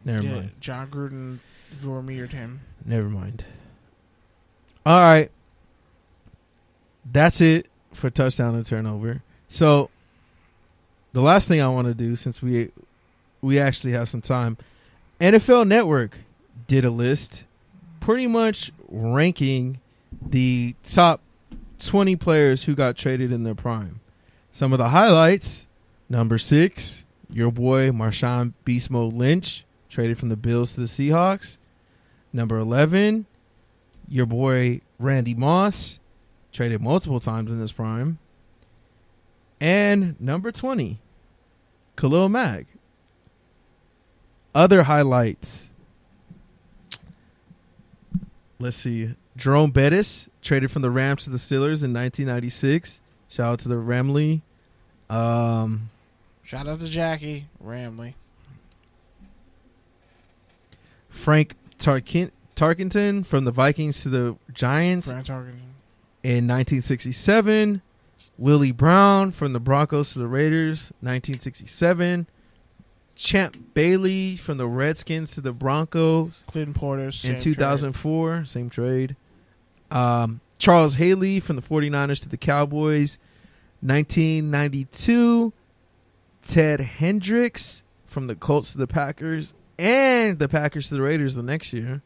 never mind. John Gruden Vormeered him. Never mind. All right. That's it for touchdown and turnover. So the last thing I want to do, since we actually have some time, NFL Network did a list pretty much ranking the top 20 players who got traded in their prime. Some of the highlights: number 6, your boy Marshawn Beast Mode Lynch, traded from the Bills to the Seahawks. Number 11, your boy Randy Moss, traded multiple times in his prime. And number 20, Khalil Mack. Other highlights. Let's see. Jerome Bettis, traded from the Rams to the Steelers in 1996. Shout out to the Ramley. Shout out to Jackie Ramley. Frank Tarkenton from the Vikings to the Giants Frank Tarkenton. In 1967. Willie Brown from the Broncos to the Raiders, 1967. Champ Bailey from the Redskins to the Broncos Clinton Porter in 2004. Same trade. Charles Haley from the 49ers to the Cowboys. 1992. Ted Hendricks from the Colts to the Packers. And the Packers to the Raiders the next year.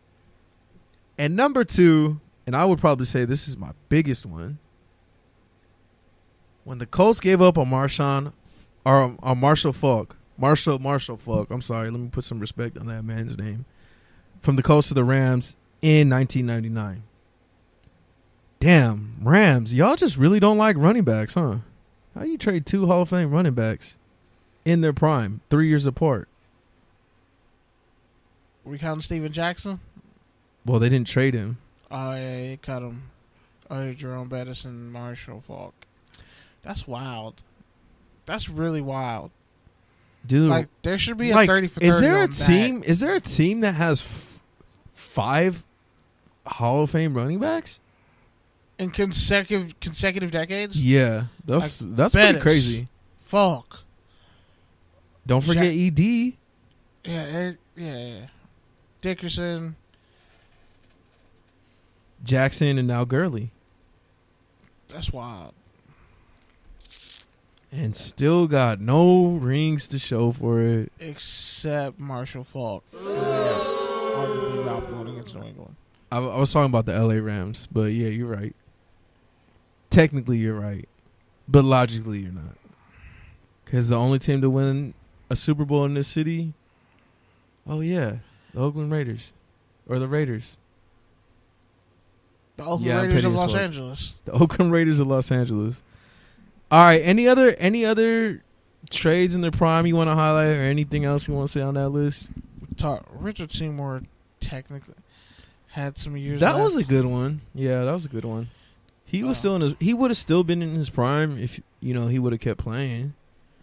And number 2, and I would probably say this is my biggest one. When the Colts gave up on Marshall Faulk. Marshall Faulk. I'm sorry. Let me put some respect on that man's name. From the Colts to the Rams in 1999. Damn, Rams. Y'all just really don't like running backs, huh? How you trade 2 Hall of Fame running backs in their prime, 3 years apart? We counting Steven Jackson? Well, they didn't trade him. Oh, yeah, he cut him. Oh, yeah, Jerome Bettis and Marshall Faulk. That's wild. That's really wild. Dude, like there should be a 30 for 30. Is there a team that has 5 Hall of Fame running backs in consecutive decades? Yeah, that's Bettis, pretty crazy. Faulk. Don't forget ED. Yeah. Dickerson, Jackson, and now Gurley. That's wild. And still got no rings to show for it. Except Marshall Faulk. Arguably outblown against New England. I was talking about the LA Rams, but yeah, you're right. Technically, you're right. But logically, you're not. Because the only team to win a Super Bowl in this city, oh yeah, the Oakland Raiders. Or the Raiders. The Oakland Raiders of Los Angeles. The Oakland Raiders of Los Angeles. All right. Any other trades in their prime you want to highlight, or anything else you want to say on that list? Richard Seymour technically had some years. That left. was a good one. Yeah, that was a good one. He was still in his. He would have still been in his prime if he would have kept playing.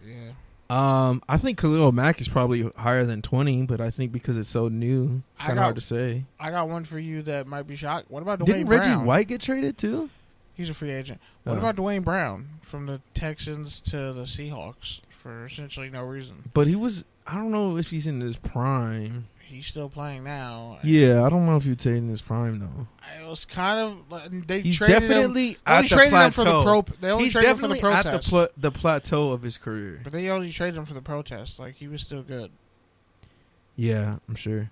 Yeah. I think Khalil Mack is probably higher than 20, but I think because it's so new, it's kind of hard to say. I got one for you that might be shocked. What about Dwayne Didn't Brown? Reggie White get traded too? He's a free agent. What about Dwayne Brown from the Texans to the Seahawks for essentially no reason? But he was. I don't know if he's in his prime. He's still playing now. Yeah, I don't know if you'd say in his prime though. It was kind of he's definitely at the plateau. He's definitely at the plateau of his career. But they only traded him for the protest. Like he was still good. Yeah, I'm sure.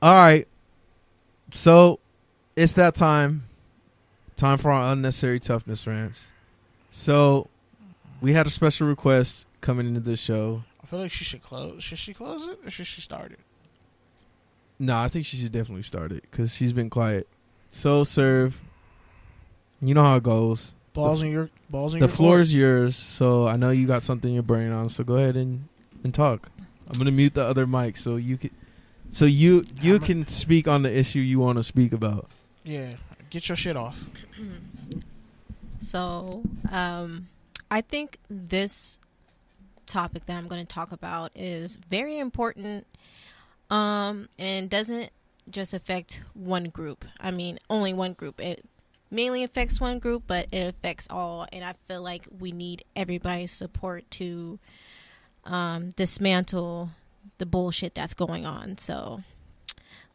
All right, so it's that time. Time for our unnecessary toughness rants. So we had a special request coming into this show. I feel like she should close. Should she close it or should she start it? No, I think she should definitely start it because she's been quiet. So, Serve, you know how it goes. The floor is yours. So I know you got something in your brain on. So go ahead and talk. I'm gonna mute the other mic so you can can speak on the issue you want to speak about. Yeah, get your shit off. So, I think this topic that I'm going to talk about is very important, and it doesn't just affect one group. I mean, only one group. It mainly affects one group, but it affects all, and I feel like we need everybody's support to dismantle the bullshit that's going on. So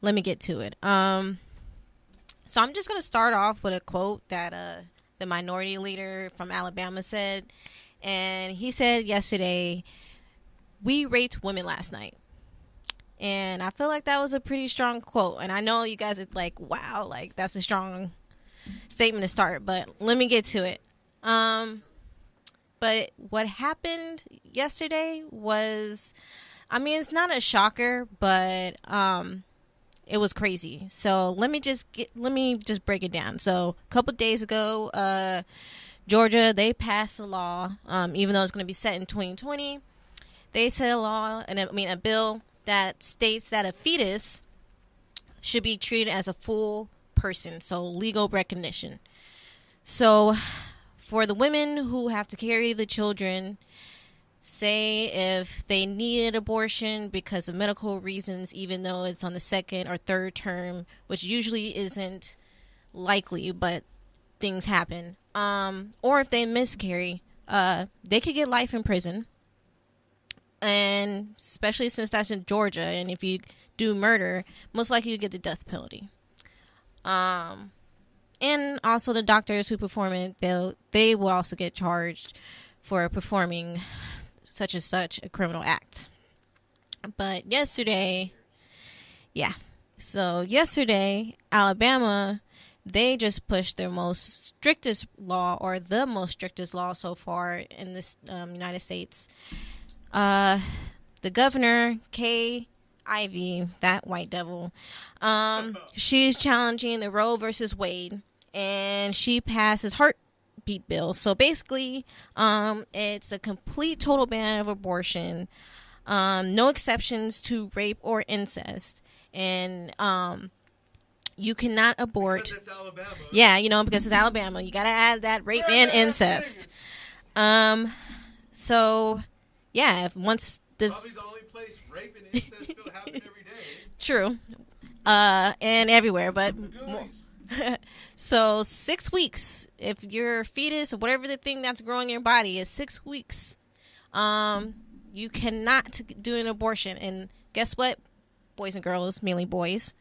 let me get to it. So I'm just going to start off with a quote that the minority leader from Alabama said. And he said yesterday, "We raped women last night." And I feel like that was a pretty strong quote. And I know you guys are like, wow, like that's a strong statement to start. But let me get to it. But what happened yesterday was, I mean, it's not a shocker, but it was crazy. So let me just break it down. So a couple days ago, Georgia, they passed a law, even though it's going to be set in 2020. They set a bill that states that a fetus should be treated as a full person, so legal recognition. So for the women who have to carry the children, say if they needed abortion because of medical reasons, even though it's on the second or third term, which usually isn't likely, but things happen. Or if they miscarry, they could get life in prison. and especially since that's in Georgia, and if you do murder, most likely you get the death penalty. And also the doctors who perform it, they will also get charged for performing such and such a criminal act. But yesterday, Alabama, they just pushed their most strictest law, or the most strictest law so far in this United States. The governor, Kay Ivey, that white devil, she's challenging the Roe versus Wade, and she passed this heartbeat bill. So basically, it's a complete total ban of abortion, no exceptions to rape or incest, and you cannot abort. Because it's Alabama. Yeah, because it's Alabama, you gotta add that rape and incest. So yeah, if once probably the only place rape and incest still happen every day. True. And everywhere, but so 6 weeks, if your fetus or whatever the thing that's growing in your body is 6 weeks, you cannot do an abortion. And guess what, boys and girls, mainly boys,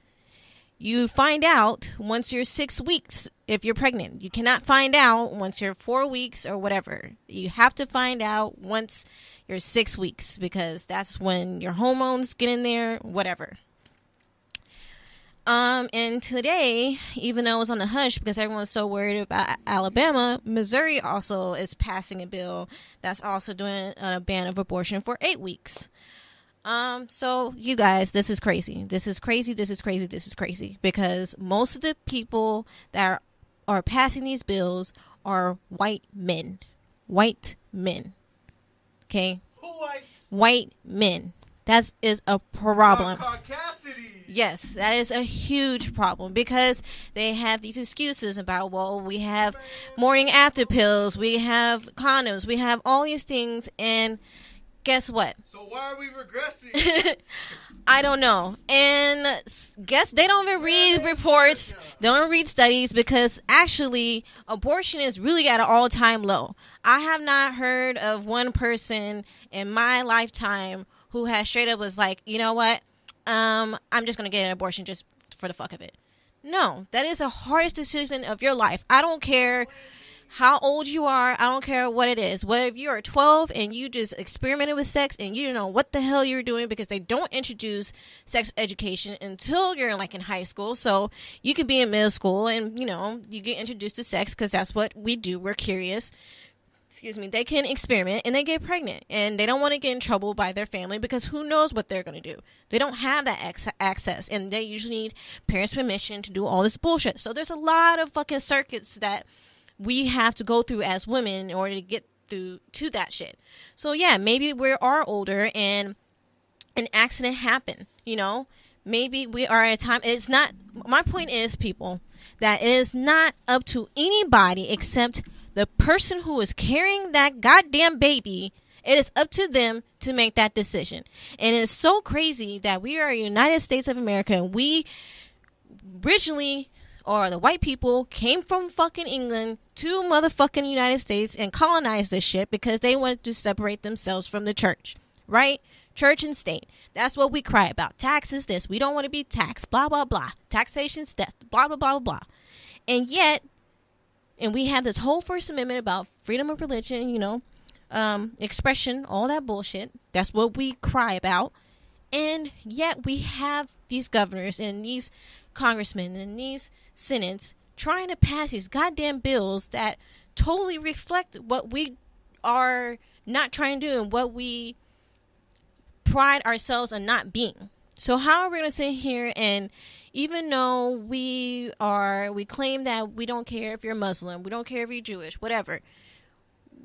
you find out once you're 6 weeks if you're pregnant. You cannot find out once you're 4 weeks or whatever. You have to find out once you're 6 weeks, because that's when your hormones get in there, whatever. And today, even though it was on the hush because everyone's so worried about Alabama, Missouri also is passing a bill that's also doing a ban of abortion for 8 weeks. So you guys, this is crazy. This is crazy. Because most of the people that are passing these bills are white men. Okay? White men. That is a problem. Yes, that is a huge problem, because they have these excuses about, well, we have morning after pills, we have condoms, we have all these things, and guess what? So why are we regressing? I don't know. And guess they don't even read reports. They don't read studies, because actually abortion is really at an all-time low. I have not heard of one person in my lifetime who has straight up was like, you know what? I'm just going to get an abortion just for the fuck of it. No, that is the hardest decision of your life. I don't care how old you are. I don't care what it is. Whether you are 12 and you just experimented with sex and you don't know what the hell you're doing, because they don't introduce sex education until you're in high school. So you can be in middle school and, you get introduced to sex because that's what we do. We're curious. They can experiment and they get pregnant, and they don't want to get in trouble by their family, because who knows what they're going to do. They don't have that access, and they usually need parents' permission to do all this bullshit. So there's a lot of fucking circuits that we have to go through as women in order to get through to that shit. So yeah, maybe we are older and an accident happened, maybe we are at a time. It's not, my point is, people, that it is not up to anybody except the person who is carrying that goddamn baby. It is up to them to make that decision. And it's so crazy that we are United States of America, and we originally, or the white people, came from fucking England to motherfucking United States and colonized this shit because they wanted to separate themselves from the church, right? Church and state. That's what we cry about. Taxes, this. We don't want to be taxed. Blah, blah, blah. Taxation's death. Blah, blah, blah, blah. And yet, and we have this whole First Amendment about freedom of religion, expression, all that bullshit. That's what we cry about. And yet we have these governors and these congressmen and these senates trying to pass these goddamn bills that totally reflect what we are not trying to do and what we pride ourselves on not being. So how are we going to sit here, and even though we claim that we don't care if you're Muslim, we don't care if you're Jewish, whatever,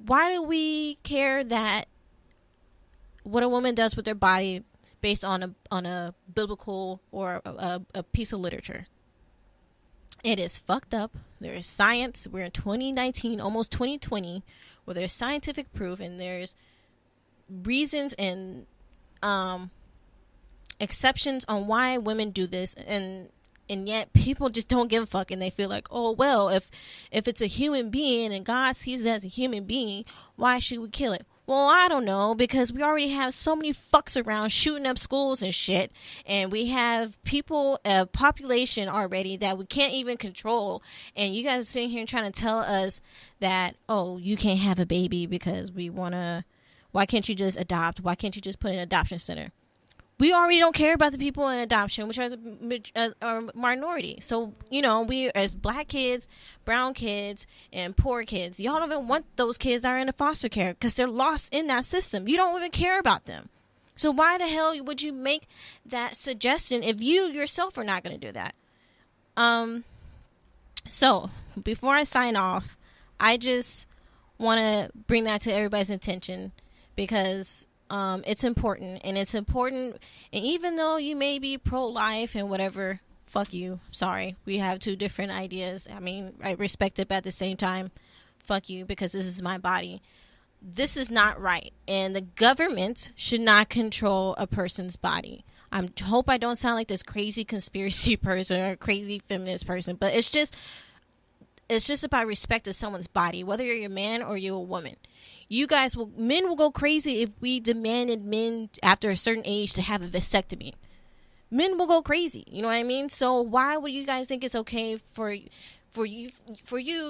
why do we care that what a woman does with their body based on a biblical or a piece of literature? It is fucked up. There is science. We're in 2019, almost 2020, where there's scientific proof and there's reasons and exceptions on why women do this, and yet people just don't give a fuck, and they feel like, oh well, if it's a human being and God sees it as a human being, why should we kill it? Well, I don't know, because we already have so many fucks around shooting up schools and shit, and we have people, a population already that we can't even control, and you guys are sitting here trying to tell us that, oh, you can't have a baby because we want to, why can't you just adopt? Why can't you just put in an adoption center? We already don't care about the people in adoption, which are the minority. So, we as black kids, brown kids, and poor kids, y'all don't even want those kids that are in the foster care because they're lost in that system. You don't even care about them. So why the hell would you make that suggestion if you yourself are not going to do that? So before I sign off, I just want to bring that to everybody's attention, because it's important, and even though you may be pro-life and whatever, fuck you, sorry, we have two different ideas. I mean, I respect it, but at the same time, fuck you, because this is my body. This is not right, and the government should not control a person's body. I hope I don't sound like this crazy conspiracy person or crazy feminist person, but it's just about respect of someone's body, whether you're a man or you're a woman. Men will go crazy if we demanded men after a certain age to have a vasectomy. Men will go crazy, you know what I mean? So why would you guys think it's okay for you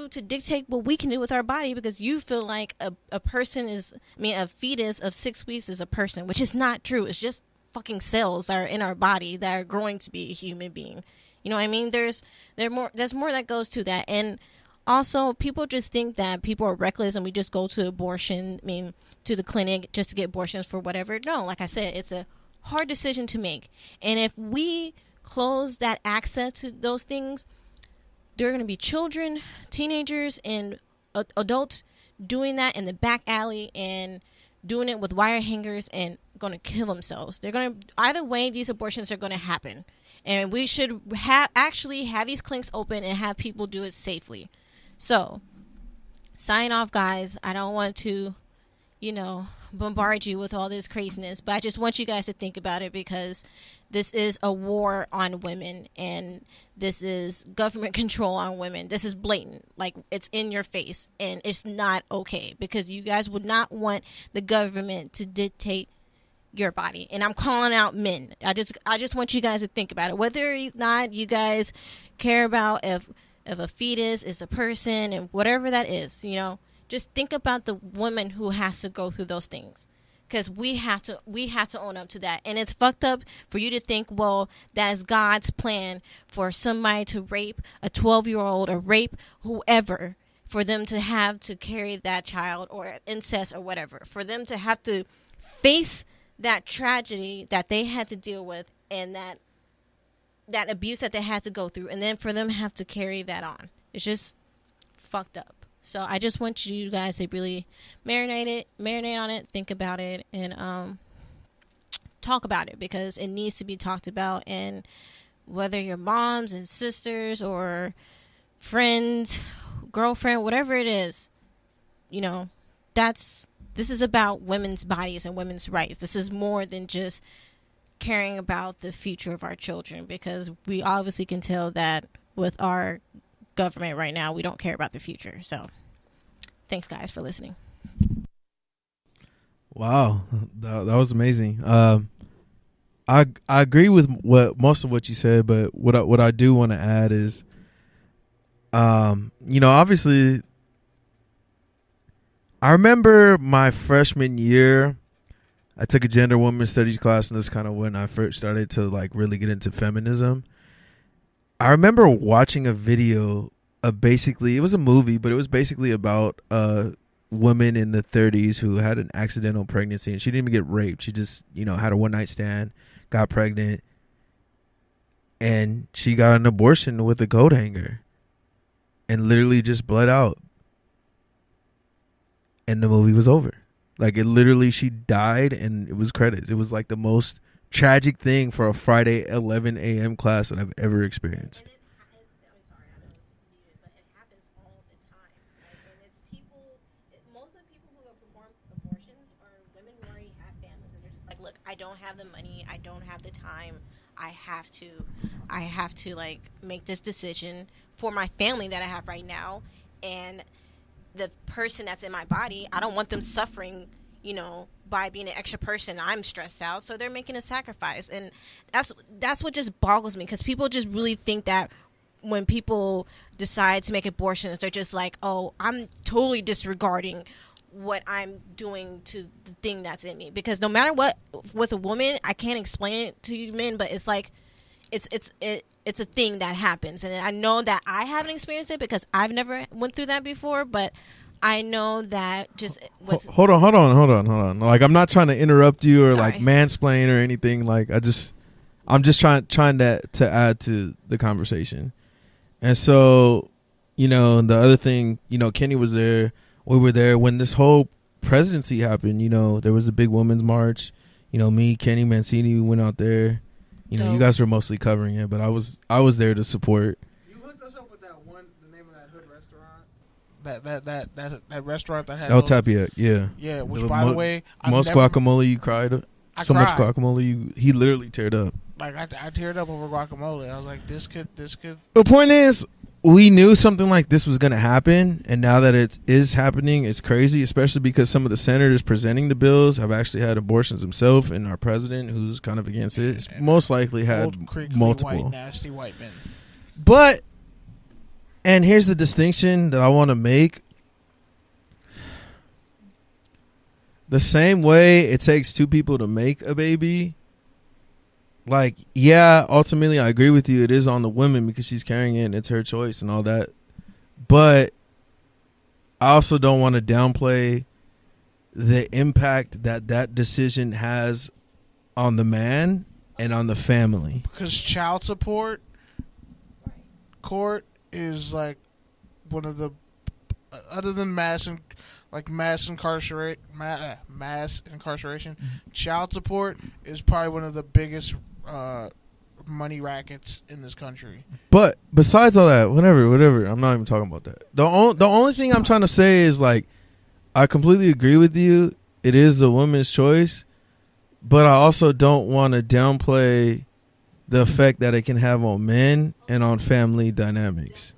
to dictate what we can do with our body because you feel like a fetus of 6 weeks is a person, which is not true. It's just fucking cells that are in our body that are growing to be a human being. You know what I mean? There's more that goes to that. And also, people just think that people are reckless and we just go to to the clinic just to get abortions for whatever. No, like I said, it's a hard decision to make. And if we close that access to those things, there are going to be children, teenagers, and adults doing that in the back alley and doing it with wire hangers and going to kill themselves. Either way, these abortions are going to happen. And we should actually have these clinics open and have people do it safely. So, sign off, guys. I don't want to, bombard you with all this craziness, but I just want you guys to think about it, because this is a war on women, and this is government control on women. This is blatant. Like, it's in your face, and it's not okay, because you guys would not want the government to dictate your body. And I'm calling out men. I just want you guys to think about it. Whether or not you guys care about if a fetus is a person and whatever that is, just think about the woman who has to go through those things, because we have to own up to that. And it's fucked up for you to think, well, that is God's plan for somebody to rape a 12-year-old or rape whoever, for them to have to carry that child, or incest or whatever, for them to have to face that tragedy that they had to deal with, and that abuse that they had to go through, and then for them to have to carry that on. It's just fucked up. So I just want you guys to really marinate on it, think about it, and talk about it, because it needs to be talked about. And whether you're moms and sisters or friends, girlfriend, whatever it is, this is about women's bodies and women's rights. This is more than just caring about the future of our children, because we obviously can tell that with our government right now, we don't care about the future. So thanks, guys, for listening. Wow, that was amazing. I agree with most of what you said, but what I do want to add is, obviously, I remember my freshman year, I took a gender women studies class, and this kind of when I first started to really get into feminism. I remember watching a video of it was a movie, but it was basically about a woman in the 30s who had an accidental pregnancy, and she didn't even get raped. She just, had a one-night stand, got pregnant, and she got an abortion with a coat hanger and literally just bled out. And the movie was over. She died, and it was credits. It was the most tragic thing for a Friday 11 a.m. class that I've ever experienced. I don't have the money, I don't have the time, I have to make this decision for my family that I have right now, and the person that's in my body, I don't want them suffering, by being an extra person, I'm stressed out, so they're making a sacrifice. And that's what just boggles me, because people just really think that when people decide to make abortions, they're just like, oh, I'm totally disregarding what I'm doing to the thing that's in me. Because no matter what, with a woman, I can't explain it to you men, but it's like it's a thing that happens. And I know that I haven't experienced it because I've never went through that before, but I know that just with hold on. Like, I'm not trying to interrupt you or Sorry. like mansplain or anything. Like, I'm just trying to add to the conversation. And so, the other thing, Kenny was there. We were there when this whole presidency happened. There was the big women's march. Me, Kenny, Mancini, we went out there. You guys were mostly covering it, but I was there to support. You hooked us up with the name of that hood restaurant. That restaurant that had El Tapia, yeah. Yeah, which by the way, guacamole you cried. I so much cried. guacamole he literally teared up. Like I teared up over guacamole. I was like, this could. The point is, we knew something like this was going to happen, and now that it is happening, it's crazy, especially because some of the senators presenting the bills have actually had abortions themselves, and our president, who's kind of against it, has most likely had multiple. White, nasty white men. But, and here's the distinction that I want to make. The same way it takes two people to make a baby, like, yeah, ultimately I agree with you. It is on the woman because she's carrying it and it's her choice and all that. But I also don't want to downplay the impact that decision has on the man and on the family. Because child support court is like one of the, other than mass incarceration, child support is probably one of the biggest money rackets in this country. But besides all that, whatever, I'm not even talking about that. The only thing I'm trying to say is, like, I completely agree with you. It is the woman's choice, but I also don't want to downplay the effect that it can have on men and on family dynamics.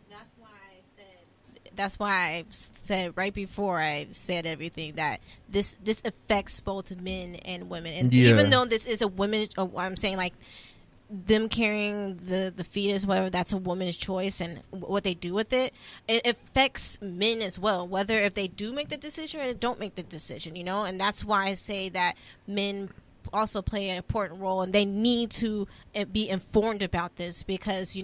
That's why I said right before I said everything that this affects both men and women. And even though this is a woman, I'm saying, like, them carrying the fetus, whatever, that's a woman's choice, and what they do with it affects men as well, whether if they do make the decision or don't make the decision, and that's why I say that men also play an important role, and they need to be informed about this, because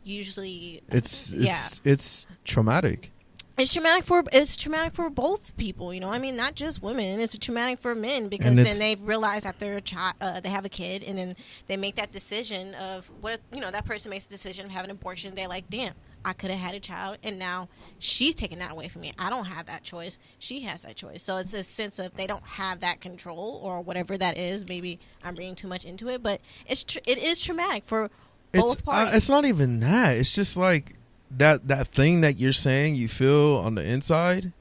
usually it's traumatic. It's traumatic for both people, I mean, not just women. It's traumatic for men, because then they realize that their child, they have a kid, and then they make that decision of what if, that person makes a decision of having an abortion. They're like, damn, I could have had a child, and now she's taking that away from me. I don't have that choice. She has that choice. So it's a sense of they don't have that control, or whatever that is. Maybe I'm bringing too much into it, but it is traumatic for both parties. It's not even that. It's just like that thing that you're saying you feel on the inside.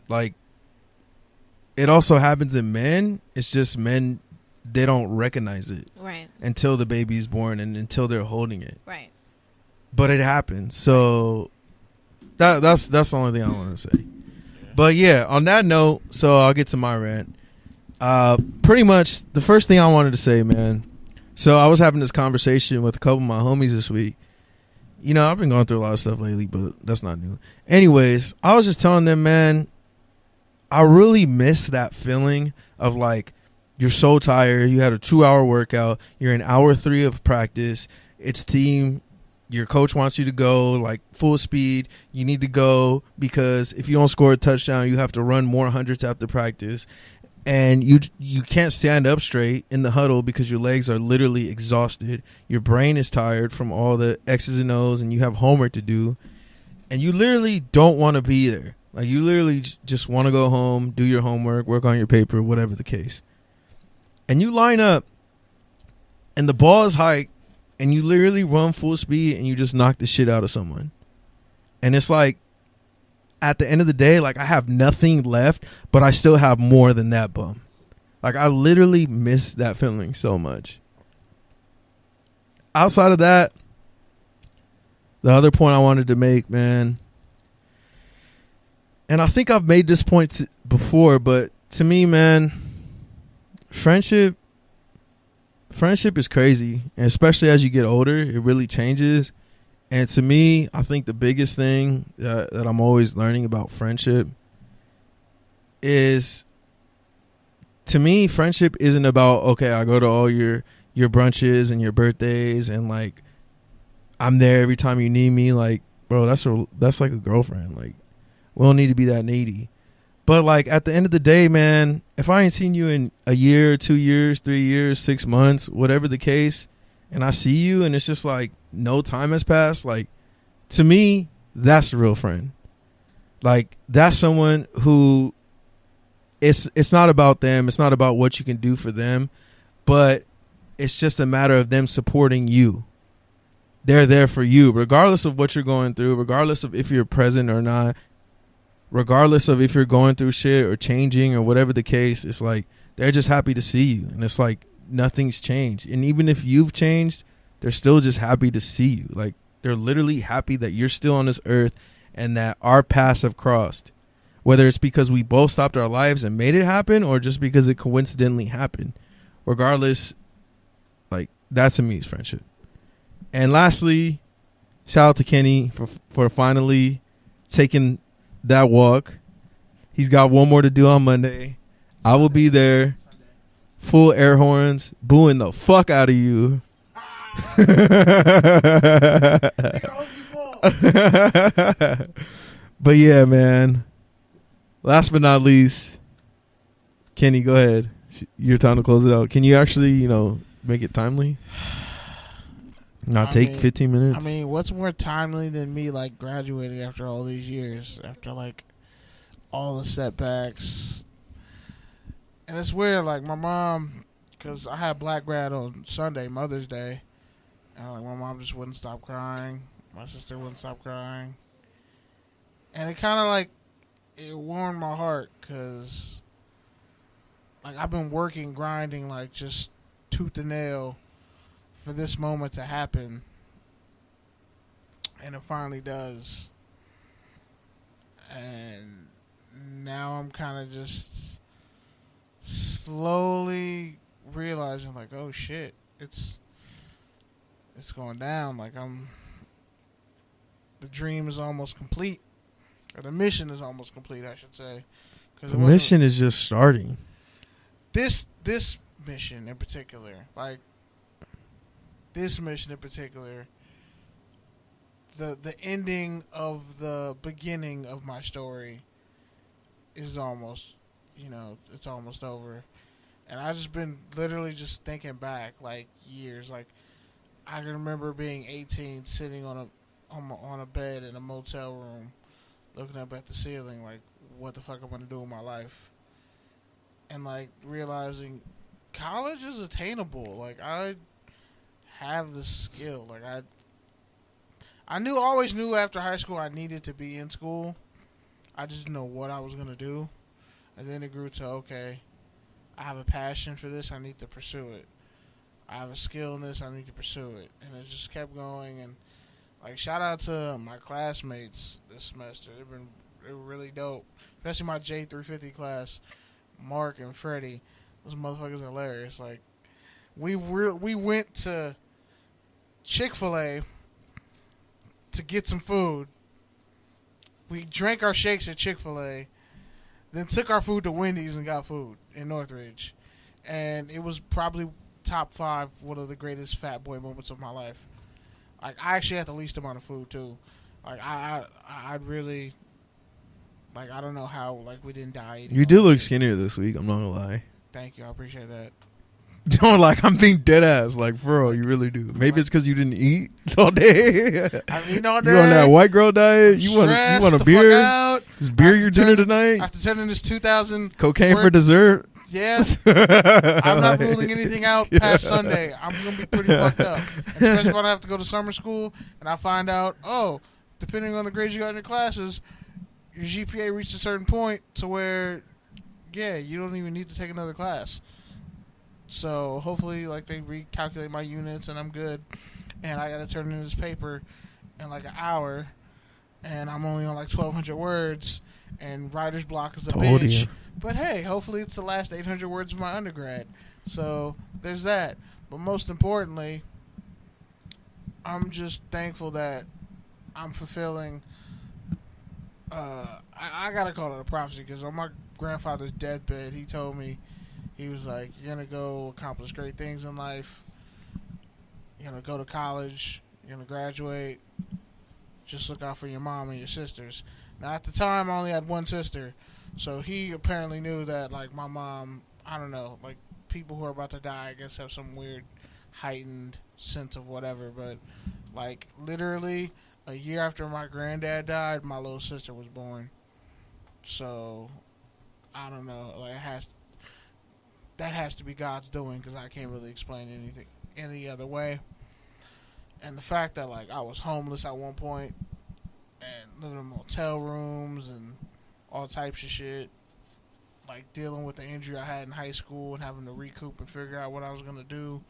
Like, it also happens in men. It's just men, they don't recognize it, right, until the baby's born and until they're holding it, right. But it happens. So that's the only thing I want to say. But yeah, on that note, so I'll get to my rant. Pretty much the first thing I wanted to say, man. So I was having this conversation with a couple of my homies this week. I've been going through a lot of stuff lately, but that's not new. Anyways, I was just telling them, man, I really miss that feeling of, like, you're so tired. You had a 2-hour workout. You're in hour 3 of practice. It's team. Your coach wants you to go, like, full speed. You need to go because if you don't score a touchdown, you have to run more hundreds after practice. And you can't stand up straight in the huddle because your legs are literally exhausted. Your brain is tired from all the X's and O's, and you have homework to do. And you literally don't want to be there. Like, you literally just want to go home, do your homework, work on your paper, whatever the case. And you line up, and the ball is hiked, and you literally run full speed, and you just knock the shit out of someone. And it's like, at the end of the day, like, I have nothing left, but I still have more than that bum. Like, I literally miss that feeling so much. Outside of that, the other point I wanted to make, man, and I think I've made this point before, but To me, man, friendship is crazy, and especially as you get older, it really changes. And to me, I think the biggest thing that I'm always learning about friendship is, to me, friendship isn't about, okay, I go to all your brunches and your birthdays and like I'm there every time you need me. Like, bro, that's like a girlfriend. Like, we don't need to be that needy. But like at the end of the day, man, if I ain't seen you in a year, 2 years, 3 years, 6 months, whatever the case, and I see you and it's just like no time has passed, like, to me, that's a real friend. Like, that's someone who it's not about them, it's not about what you can do for them, but it's just a matter of them supporting you. They're there for you, regardless of what you're going through, regardless of if you're present or not, regardless of if you're going through shit or changing or whatever the case. It's like they're just happy to see you, and it's like nothing's changed. And even if you've changed, they're still just happy to see you. Like, they're literally happy that you're still on this earth and that our paths have crossed, whether it's because we both stopped our lives and made it happen or just because it coincidentally happened. Regardless, like, that to me is friendship. And lastly, shout out to Kenny for finally taking that walk. He's got one more to do on Monday. I will be there, full air horns, booing the fuck out of you. But yeah, man. Last but not least, Kenny, go ahead. Your time to close it out. Can you actually, make it timely? Take 15 minutes. I mean, what's more timely than me, like, graduating after all these years, after, like, all the setbacks. And it's weird, like, my mom, because I had Black Grad on Sunday, Mother's Day, and, like, my mom just wouldn't stop crying. My sister wouldn't stop crying. And it kind of, like, it warmed my heart, because, like, I've been working, grinding, like, just tooth and nail for this moment to happen, and it finally does. And now I'm kind of just slowly realizing, like, oh shit, it's going down. Like, the dream is almost complete, or the mission is almost complete, I should say. The mission is just starting. This mission in particular, like, this mission in particular, the ending of the beginning of my story is almost, it's almost over. And I just been literally just thinking back, like, years. Like, I can remember being 18, sitting on a bed in a motel room, looking up at the ceiling, like, what the fuck I'm gonna do with my life, and, like, realizing college is attainable. Like, I have the skill. Like, I always knew after high school I needed to be in school. I just didn't know what I was gonna do. And then it grew to, okay, I have a passion for this, I need to pursue it. I have a skill in this, I need to pursue it. And it just kept going. And, like, shout out to my classmates this semester. They were really dope. Especially my J350 class, Mark and Freddie. Those motherfuckers are hilarious. Like, we went to Chick-fil-A to get some food. We drank our shakes at Chick-fil-A, then took our food to Wendy's and got food in Northridge. And it was probably top 5, one of the greatest fat boy moments of my life. Like, I actually had the least amount of food too. Like, I really, like, I don't know how, like, we didn't die eating. You do look skinnier this week, I'm not gonna lie. Thank you, I appreciate that. No, like, I'm being dead ass. Like, for real, you really do. Maybe it's because you didn't eat all day. I mean, all day. You on that white girl diet? You want a beer? Is beer your dinner tonight? After turning this 2,000 cocaine for dessert? Yeah. I'm not ruling anything out past Sunday. I'm gonna be pretty fucked up, especially when I have to go to summer school and I find out, depending on the grades you got in your classes, your GPA reached a certain point to where, you don't even need to take another class. So hopefully, like, they recalculate my units and I'm good. And I got to turn in this paper in like an hour, and I'm only on like 1,200 words, and writer's block is a Told bitch. you. But hey, hopefully it's the last 800 words of my undergrad. So there's that. But most importantly, I'm just thankful that I'm fulfilling. I gotta call it a prophecy because on my grandfather's deathbed, he told me, he was like, "You're gonna go accomplish great things in life. You're gonna go to college. You're gonna graduate. Just look out for your mom and your sisters." Now at the time, I only had one sister, so he apparently knew that like my mom, I don't know, like people who are about to die, I guess have some weird heightened sense of whatever. But like literally a year after my granddad died, my little sister was born. So I don't know, like that has to be God's doing because I can't really explain anything any other way. And the fact that like I was homeless at one point and living in motel rooms and all types of shit, like dealing with the injury I had in high school and having to recoup and figure out what I was gonna do,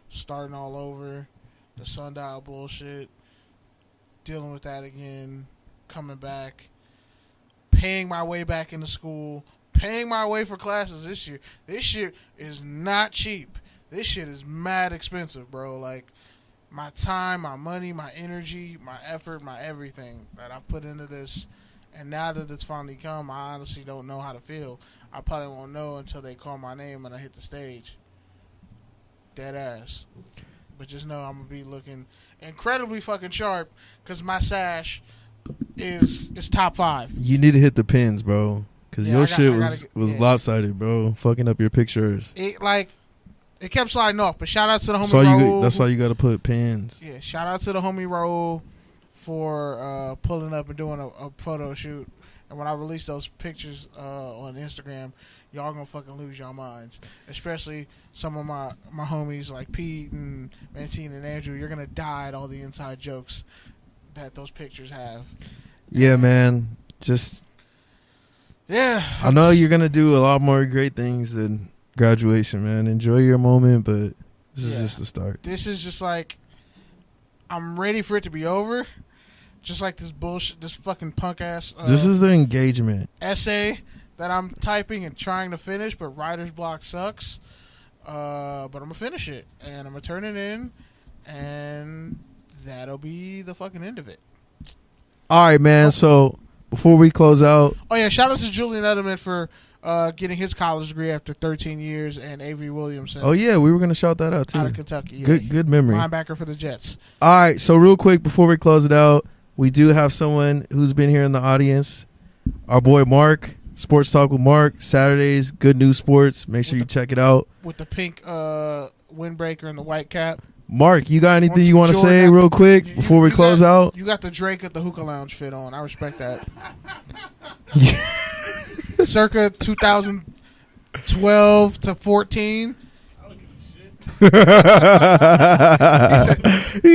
starting all over, the sundial bullshit, dealing with that again, coming back, paying my way back into school, paying my way for classes this year. This shit is not cheap. This shit is mad expensive, bro. Like, my time, my money, my energy, my effort, my everything that I've put into this. And now that it's finally come, I honestly don't know how to feel. I probably won't know until they call my name and I hit the stage. Dead ass. But just know I'm going to be looking incredibly fucking sharp because my sash is top 5. You need to hit the pins, bro. Because your shit was yeah. lopsided, bro. Fucking up your pictures. It kept sliding off, but shout out to the homie Raul. That's why you got to put pins. Yeah, shout out to the homie Raul for pulling up and doing a photo shoot. And when I release those pictures on Instagram, y'all gonna fucking lose your minds. Especially some of my homies like Pete and Mancine and Andrew. You're gonna die at all the inside jokes that those pictures have. Yeah, man. I know you're gonna do a lot more great things than graduation, man. Enjoy your moment, but this is just the start. This is just like, I'm ready for it to be over. Just like this bullshit, this fucking punk ass. This is the engagement essay that I'm typing and trying to finish, but writer's block sucks. But I'm gonna finish it and I'm gonna turn it in, and that'll be the fucking end of it. All right, man. So before we close out, shout out to Julian Edelman for getting his college degree after 13 years, and Avery Williamson. Oh yeah, we were gonna shout that out too. Out of Kentucky. Yeah. Good memory. Linebacker for the Jets. All right, so real quick before we close it out, we do have someone who's been here in the audience. Our boy Mark, Sports Talk with Mark, Saturdays, Good News Sports. Make sure you check it out. With the pink windbreaker and the white cap. Mark, you got anything you want to say real quick before we close out? You got the Drake at the hookah lounge fit on. I respect that. Circa 2012 to 14. He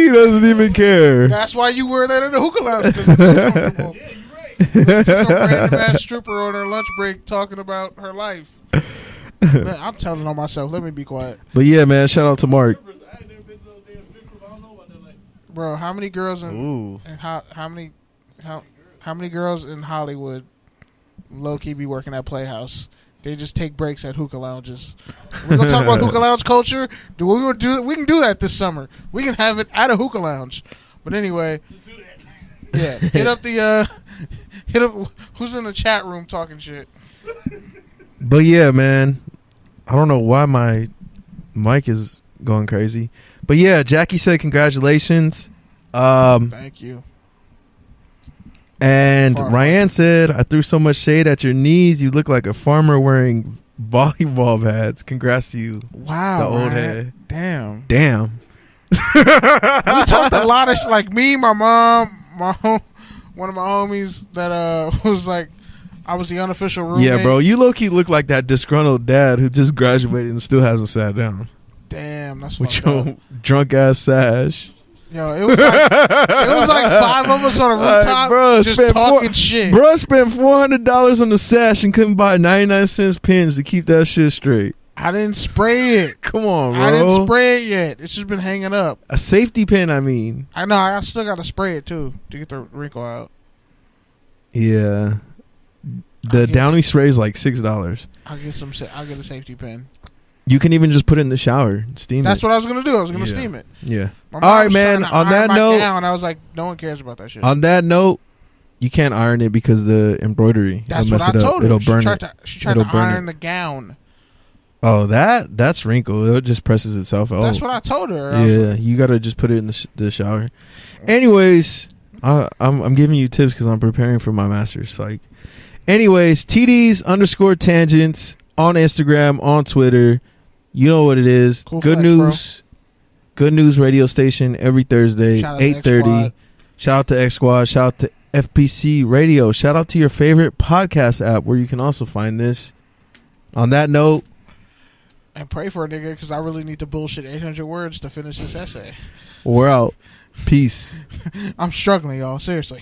doesn't even care. That's why you wear that in the hookah lounge, because it's comfortable. Yeah, you're right. Listen to some random ass stripper on her lunch break talking about her life. Man, I'm telling on myself. Let me be quiet. But yeah, man, shout out to Mark. Bro, how many girls in how many girls in Hollywood low key be working at Playhouse? They just take breaks at hookah lounges. We're gonna talk about hookah lounge culture. We can do that this summer. We can have it at a hookah lounge. But anyway, yeah, hit up who's in the chat room talking shit. But yeah, man, I don't know why my mic is going crazy. But yeah, Jackie said congratulations. Thank you. And Ryan said, I threw so much shade at your knees. You look like a farmer wearing volleyball pads. Congrats to you. Wow. The old head. Damn. We talked a lot of like me, my mom, one of my homies that was like, I was the unofficial roommate. Yeah, bro. You low-key look like that disgruntled dad who just graduated and still hasn't sat down. Damn, that's with fucked your up. Drunk-ass sash. Yo, it was like 5 of us on a rooftop just talking shit. Bro spent $400 on the sash and couldn't buy 99-cent pins to keep that shit straight. I didn't spray it. Come on, bro. I didn't spray it yet. It's just been hanging up. A safety pin, I mean. I know. I still got to spray it, too, to get the wrinkle out. Yeah. The Downy spray is like $6. I'll get a safety pin. You can even just put it in the shower and steam That's it. what I was gonna do. I was gonna steam it. Yeah. My All mom right, was man. trying to On iron that my note, gown, I was like, no one cares about that shit. on that note, you can't iron it because the embroidery. That's will what mess I it up. told her. It'll burn it. She tried It'll to burn iron the gown. Oh, that's wrinkled. It just presses itself out. That's what I told her. I was Yeah, like, you gotta just put it in the shower. Anyways, I'm giving you tips because I'm preparing for my master's. Like, anyways, TDs_tangents on Instagram, on Twitter. You know what it is. Cool Good flex, news. Good news radio station every Thursday, Shout out to 8:30. Shout out to X Squad. Shout out to FPC Radio. Shout out to your favorite podcast app where you can also find this. On that note, and pray for a nigga because I really need to bullshit 800 words to finish this essay. we're out. Peace. I'm struggling, y'all. Seriously.